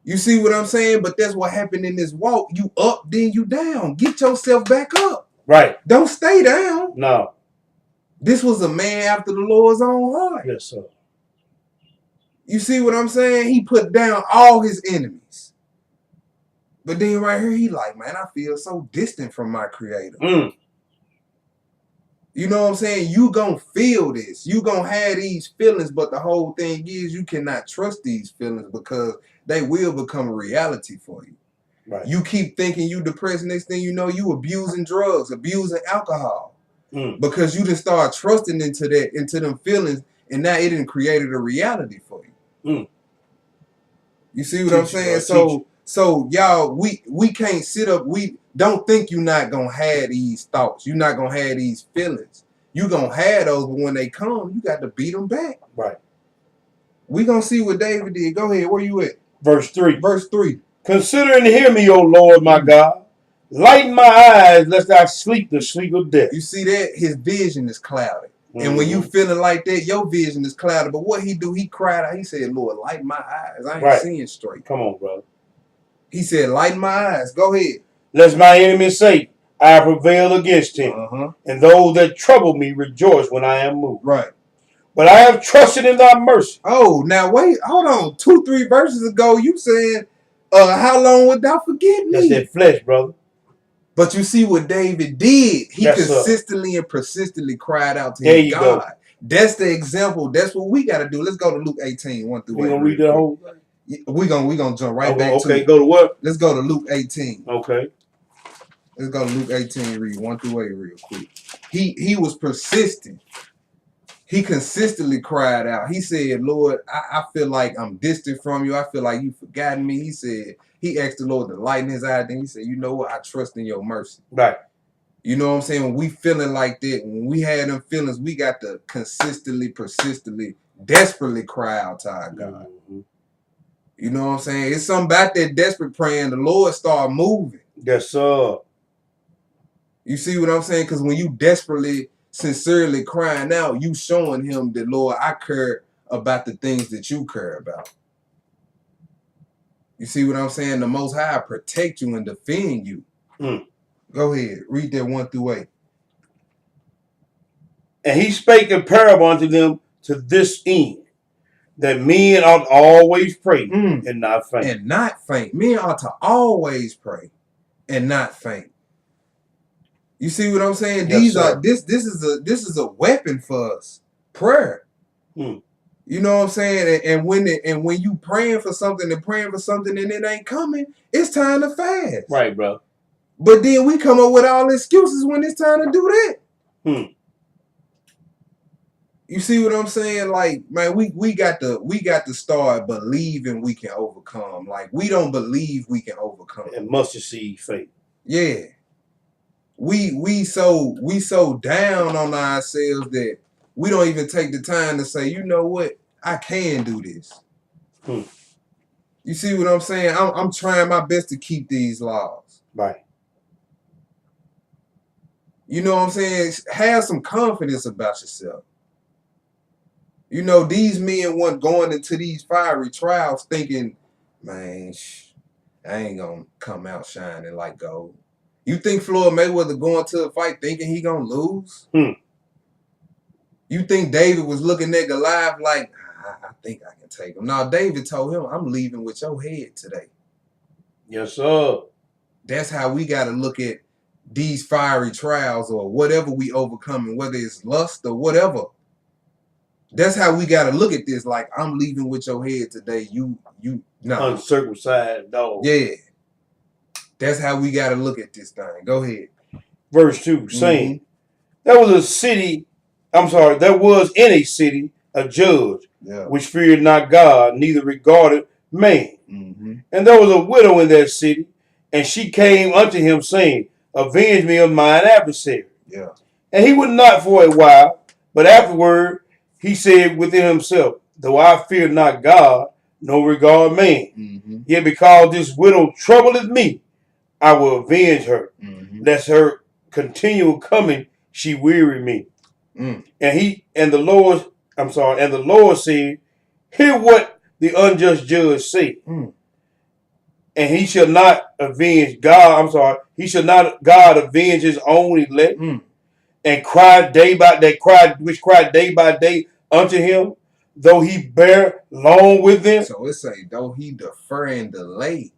You see what I'm saying? But that's what happened in this walk. You up, then you down. Get yourself back up. Right. Don't stay down. No. This was a man after the Lord's own heart. Yes, sir. You see what I'm saying? He put down all his enemies. But then right here, he like, man, I feel so distant from my creator. You know what I'm saying? You gonna feel this. You gonna have these feelings, but the whole thing is you cannot trust these feelings because they will become a reality for you. Right. You keep thinking you depressed, next thing you know, you abusing drugs, abusing alcohol. Because you just start trusting into them feelings, and now it done created a reality for you. You see what I'm saying? So y'all, we can't sit up. We don't think you're not gonna have these thoughts. You're not gonna have these feelings. You gonna have those, but when they come, you got to beat them back. Right. We gonna see what David did. Go ahead. Where you at? Verse 3. Verse 3. Consider and hear me, O Lord, my God. Lighten my eyes, lest I sleep the sleep of death. You see that? His vision is clouded. And when you feeling like that, your vision is clouded. But what he do? He cried out. He said, Lord, lighten my eyes. I ain't seeing straight. Come on, brother. He said, lighten my eyes. Go ahead. Lest my enemies say, I prevail against him. And those that trouble me rejoice when I am moved. Right. But I have trusted in thy mercy. Oh, now wait. Hold on. 2-3 verses ago, you said, how long would thou forget me? That's that flesh, brother. But you see what David did. He consistently and persistently cried out to his God. Go. That's the example. That's what we got to do. Let's go to Luke 18, 1 through 8. We gonna read that whole thing? We're gonna jump right back to it. Go to what? Let's go to Luke 18. Okay. Let's go to Luke 18, read 1 through 8 real quick. He was persistent. He consistently cried out. He said, Lord, I feel like I'm distant from you. I feel like you've forgotten me. He asked the Lord to lighten his eyes. Then he said, you know what? I trust in your mercy. Right. You know what I'm saying? When we feeling like that, when we had them feelings, we got to consistently, persistently, desperately cry out to our God. Mm-hmm. You know what I'm saying? It's something about that desperate praying. The Lord start moving. Yes, sir. You see what I'm saying? Because when you desperately, sincerely crying out, you showing him that, Lord, I care about the things that you care about. You see what I'm saying? The Most High protect you and defend you. Mm. Go ahead. Read that 1 through 8. And he spake a parable unto them to this end, that men ought always pray and not faint. And not faint. Men ought to always pray and not faint. You see what I'm saying? Yes, sir. This is a weapon for us. Prayer. You know what I'm saying? And when you praying for something and it ain't coming, it's time to fast. Right, bro. But then we come up with all excuses when it's time to do that. You see what I'm saying? Like, man, we got to start believing we can overcome. Like, we don't believe we can overcome. And mustard seed faith. Yeah. We so down on ourselves that we don't even take the time to say, you know what, I can do this. You see what I'm saying? I'm trying my best to keep these laws. Right. You know what I'm saying? Have some confidence about yourself. You know, these men weren't going into these fiery trials thinking, man, I ain't gonna come out shining like gold. You think Floyd Mayweather going to a fight thinking he gonna lose? You think David was looking at Goliath like, I think I can take him. Now, David told him, I'm leaving with your head today. Yes, sir. That's how we got to look at these fiery trials or whatever we overcoming, whether it's lust or whatever. That's how we got to look at this. Like, I'm leaving with your head today. You no. Uncircumcised dog. Yeah. That's how we got to look at this thing. Go ahead. Verse 2, saying, there was in a city a judge, which feared not God, neither regarded man. And there was a widow in that city, and she came unto him, saying, avenge me of mine adversary. And he would not for a while, but afterward he said within himself, though I fear not God, nor regard man, yet because this widow troubleth me, I will avenge her, lest her continual coming she weary me. And the Lord said, hear what the unjust judge say. And he shall not avenge God. He shall not God avenge his own elect, and cry day by day unto him, though he bear long with them. So it say, though he defer and delay,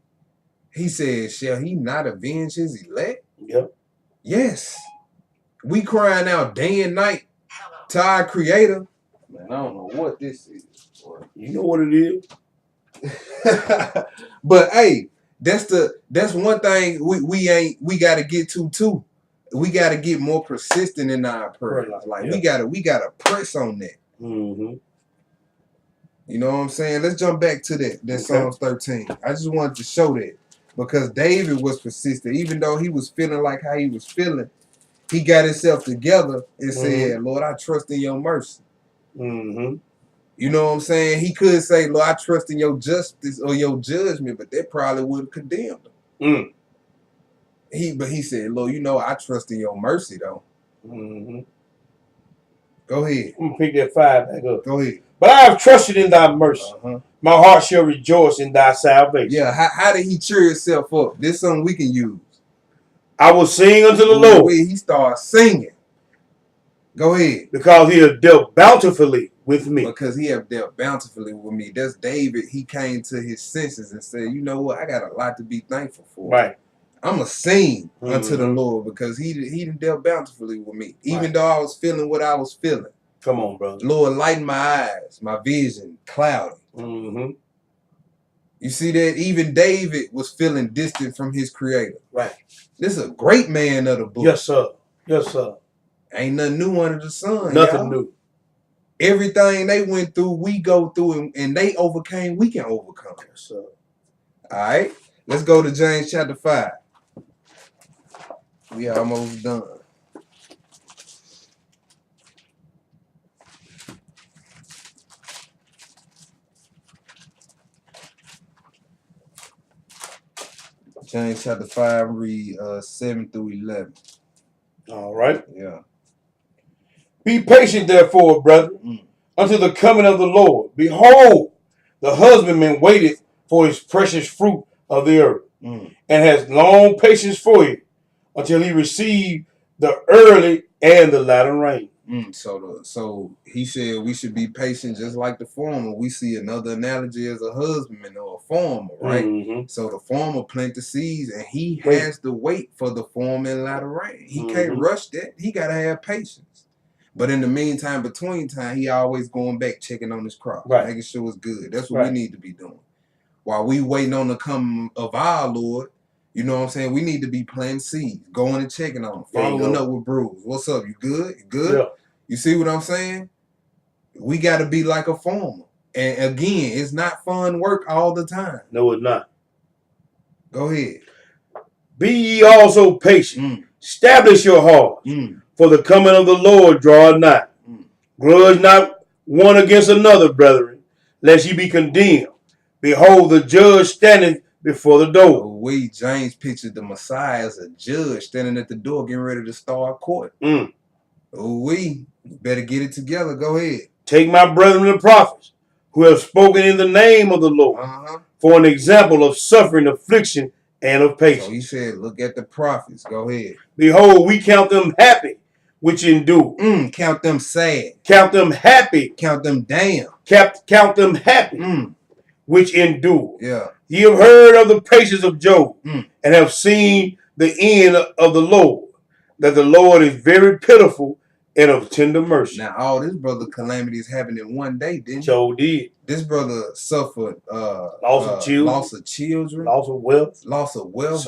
he says, shall he not avenge his elect? Yep. Yes. We crying out day and night to our Creator. Man, I don't know what this is. You know what it is. But hey, that's one thing we gotta get to too. We gotta get more persistent in our prayer. Like we gotta press on that. You know what I'm saying? Let's jump back to that Psalms 13. I just wanted to show that because David was persistent, even though he was feeling like how he was feeling. He got himself together and said, Lord, I trust in your mercy. You know what I'm saying? He could say, Lord, I trust in your justice or your judgment, but that probably would have condemned him. But he said, Lord, you know, I trust in your mercy, though. Go ahead. I'm going to pick that 5 back up. Go ahead. But I have trusted in thy mercy. My heart shall rejoice in thy salvation. Yeah, how did he cheer himself up? This is something we can use. I will sing unto the Lord. He starts singing. Go ahead. Because he has dealt bountifully with me. Because he have dealt bountifully with me. That's David. He came to his senses and said, you know what? I got a lot to be thankful for. Right. I'm going to sing unto the Lord because he done dealt bountifully with me. Even though I was feeling what I was feeling. Come on, brother. Lord, lighten my eyes, my vision, cloudy. You see that? Even David was feeling distant from his Creator. Right. This is a great man of the book. Yes, sir. Yes, sir. Ain't nothing new under the sun. Nothing new. Everything they went through, we go through, and they overcame, we can overcome. Yes, sir. All right. Let's go to James chapter 5. We almost done. James chapter 5, read 7 through 11. All right. Yeah. Be patient, therefore, brethren, until the coming of the Lord. Behold, the husbandman waited for his precious fruit of the earth, and has long patience for it, until he receive the early and the latter rain. So he said we should be patient just like the farmer. We see another analogy as a husbandman or a farmer, right? So the farmer plant the seeds and he has to wait for the form and latter rain. He can't rush that. He got to have patience. But in the meantime, between time, he always going back, checking on his crop, making sure it's good. That's what we need to be doing. While we waiting on the coming of our Lord, you know what I'm saying? We need to be planting seeds, going and checking on them, following up with Bruce. What's up? You good? You good? Yeah. You see what I'm saying? We got to be like a farmer. And again, it's not fun work all the time. No, it's not. Go ahead. Be ye also patient. Establish your hearts. For the coming of the Lord draweth nigh. Grudge not one against another, brethren, lest ye be condemned. Behold, the judge standing before the door. James pictured the Messiah as a judge standing at the door getting ready to start court. Better get it together. Go ahead. Take my brethren the prophets, who have spoken in the name of the Lord, for an example of suffering, affliction, and of patience. So he said, look at the prophets. Go ahead. Behold, we count them happy which endure. Count them sad. Count them happy. Count them damn. Count them happy which endure. Yeah. Ye have heard of the patience of Job, and have seen the end of the Lord, that the Lord is very pitiful and of tender mercy. Now, all this brother calamities happened in one day, didn't it? So did. This brother suffered loss of children, loss of wealth,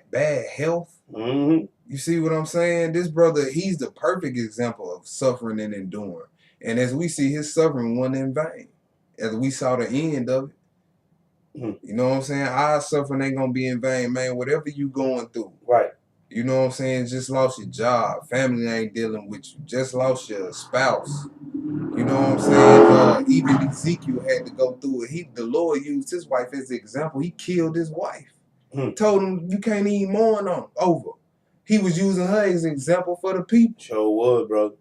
bad health. You see what I'm saying? This brother, he's the perfect example of suffering and enduring. And as we see, his suffering wasn't in vain. As we saw the end of it. You know what I'm saying? Our suffering ain't gonna be in vain, man. Whatever you going through. Right. You know what I'm saying? Just lost your job. Family ain't dealing with you. Just lost your spouse. You know what I'm saying? Even Ezekiel had to go through it. The Lord used his wife as an example. He killed his wife. Told him you can't even mourn over. He was using her as an example for the people. Sure was, brother.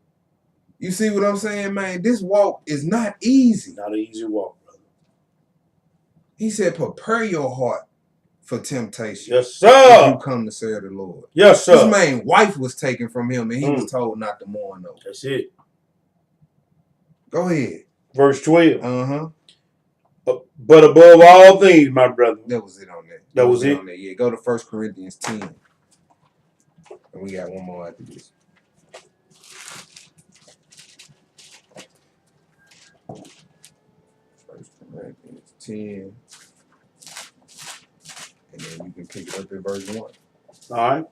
You see what I'm saying, man? This walk is not easy. Not an easy walk, brother. He said, prepare your heart for temptation. Yes, sir. If you come to serve the Lord. Yes, sir. His main wife was taken from him, and he was told not to mourn over. That's it. Go ahead. Verse 12. But above all things, my brother. That was it on that. That was it? On that. Yeah, go to 1 Corinthians 10. And we got one more after this. 1 Corinthians 10. And then you can pick it up in verse 1. All right.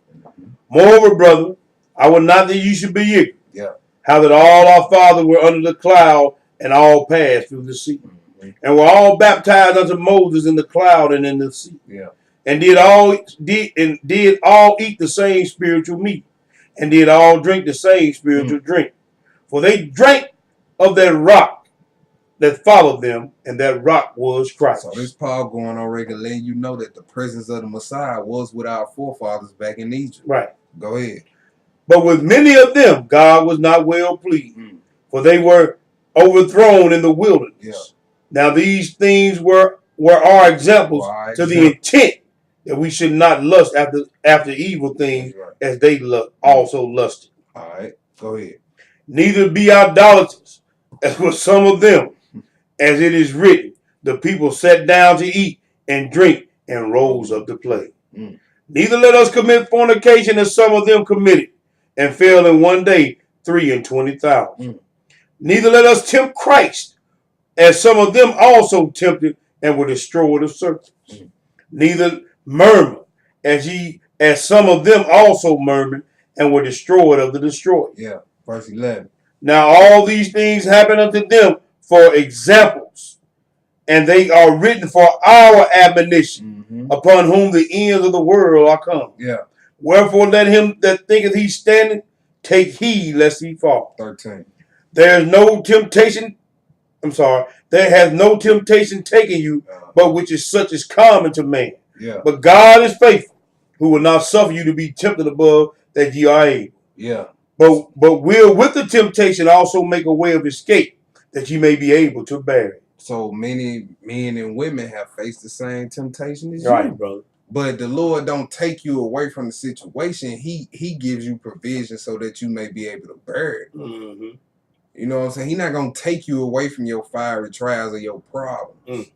Moreover, brother, I would not that you should be ignorant. Yeah. How that all our fathers were under the cloud and all passed through the sea. And were all baptized unto Moses in the cloud and in the sea. Yeah. And did all eat the same spiritual meat, and did all drink the same spiritual drink. For they drank of that rock that followed them, and that rock was Christ. So this Paul going on record letting you know that the presence of the Messiah was with our forefathers back in Egypt. Right. Go ahead. But with many of them, God was not well pleased, for they were overthrown in the wilderness. Yeah. Now these things were our examples to the intent that we should not lust after evil things as they also lusted. All right. Go ahead. Neither be idolaters, as were some of them, as it is written, the people sat down to eat and drink and rose up to play. Neither let us commit fornication, as some of them committed, and fell in one day 23,000. Neither let us tempt Christ, as some of them also tempted and were destroyed of serpents. Neither murmur, as some of them also murmured and were destroyed of the destroyer. Yeah, verse 11. Now all these things happen unto them for examples, and they are written for our admonition, upon whom the ends of the world are come. Yeah. Wherefore let him that thinketh he standeth take heed lest he fall. 13. There is no temptation. I'm sorry. There has no temptation taken you, but which is such as common to man. Yeah. But God is faithful, who will not suffer you to be tempted above that ye are able. Yeah. But will with the temptation also make a way of escape, that ye may be able to bear it. So many men and women have faced the same temptation as Right, you. brother. But the Lord don't take you away from the situation. He gives you provision so that you may be able to bear it. Mm-hmm. You know what I'm saying? He's not going to take you away from your fiery trials or your problems.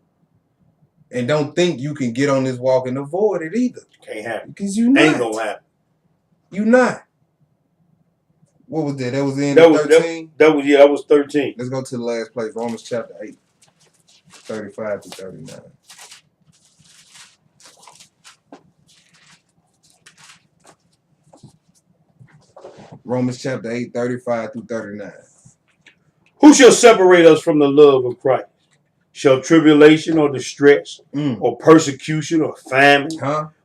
And don't think you can get on this walk and avoid it either. Can't happen. Because you not. Ain't gonna happen. You not. What was that? That was in 13? That was 13. Let's go to the last place. Romans chapter 8. 35 to 39. Romans chapter 8, 35 through 39. Who shall separate us from the love of Christ? Shall tribulation or distress or persecution or famine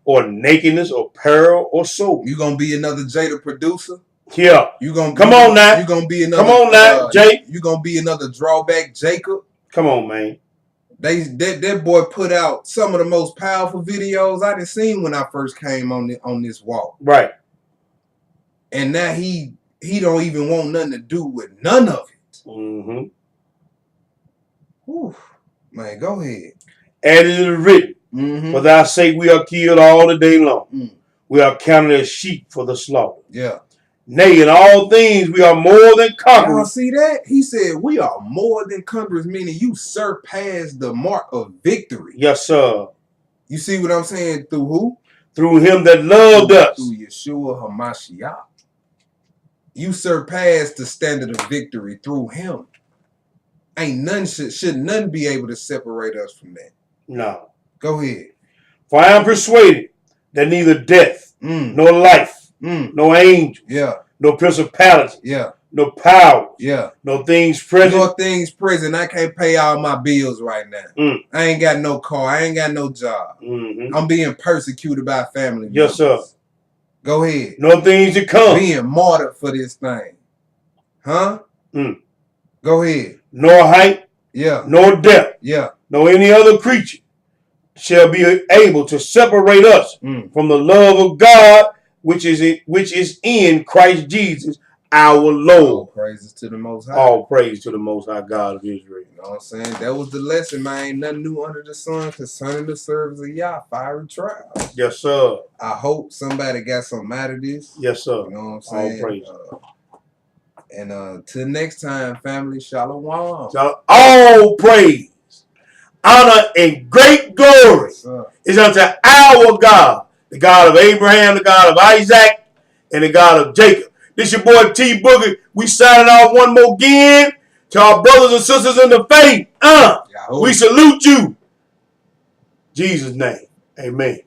or nakedness or peril or sword? You gonna be another Jada producer? Yeah. You gonna come on now? You gonna be another? Come on now, Jake. You gonna be another drawback, Jacob? Come on, man. That boy put out some of the most powerful videos I done seen when I first came on this walk. Right. And now he don't even want nothing to do with none of it. Mm-hmm. Whew. Man, go ahead. And it is written, for thy sake we are killed all the day long. We are counted as sheep for the slaughter. Yeah. Nay, in all things we are more than conquerors. Y'all see that? He said we are more than conquerors, meaning you surpass the mark of victory. Yes, sir. You see what I'm saying? Through who? Through him that loved us. Through Yeshua HaMashiach. You surpass the standard of victory through him. Ain't none should none be able to separate us from that. No. Go ahead. For I am persuaded that neither death, nor life, nor angels, nor principality, no power, no things present. No things present. I can't pay all my bills right now. I ain't got no car. I ain't got no job. I'm being persecuted by family members. Yes, sir. Go ahead. No things to come. Being martyred for this thing. Huh? Go ahead. Nor height, nor depth, nor any other creature shall be able to separate us from the love of God, which is in Christ Jesus, our Lord. All praises to the Most High. All praise to the Most High God of Israel. You know what I'm saying? That was the lesson, man. Ain't nothing new under the sun concerning the service of Yah, Firey Trials. Yes, sir. I hope somebody got something out of this. Yes, sir. You know what I'm saying? All praise. And till next time, family, shalom. All praise, honor, and great glory is unto our God, the God of Abraham, the God of Isaac, and the God of Jacob. This your boy T Boogie. We signing off one more again to our brothers and sisters in the faith. We salute you. Jesus' name. Amen.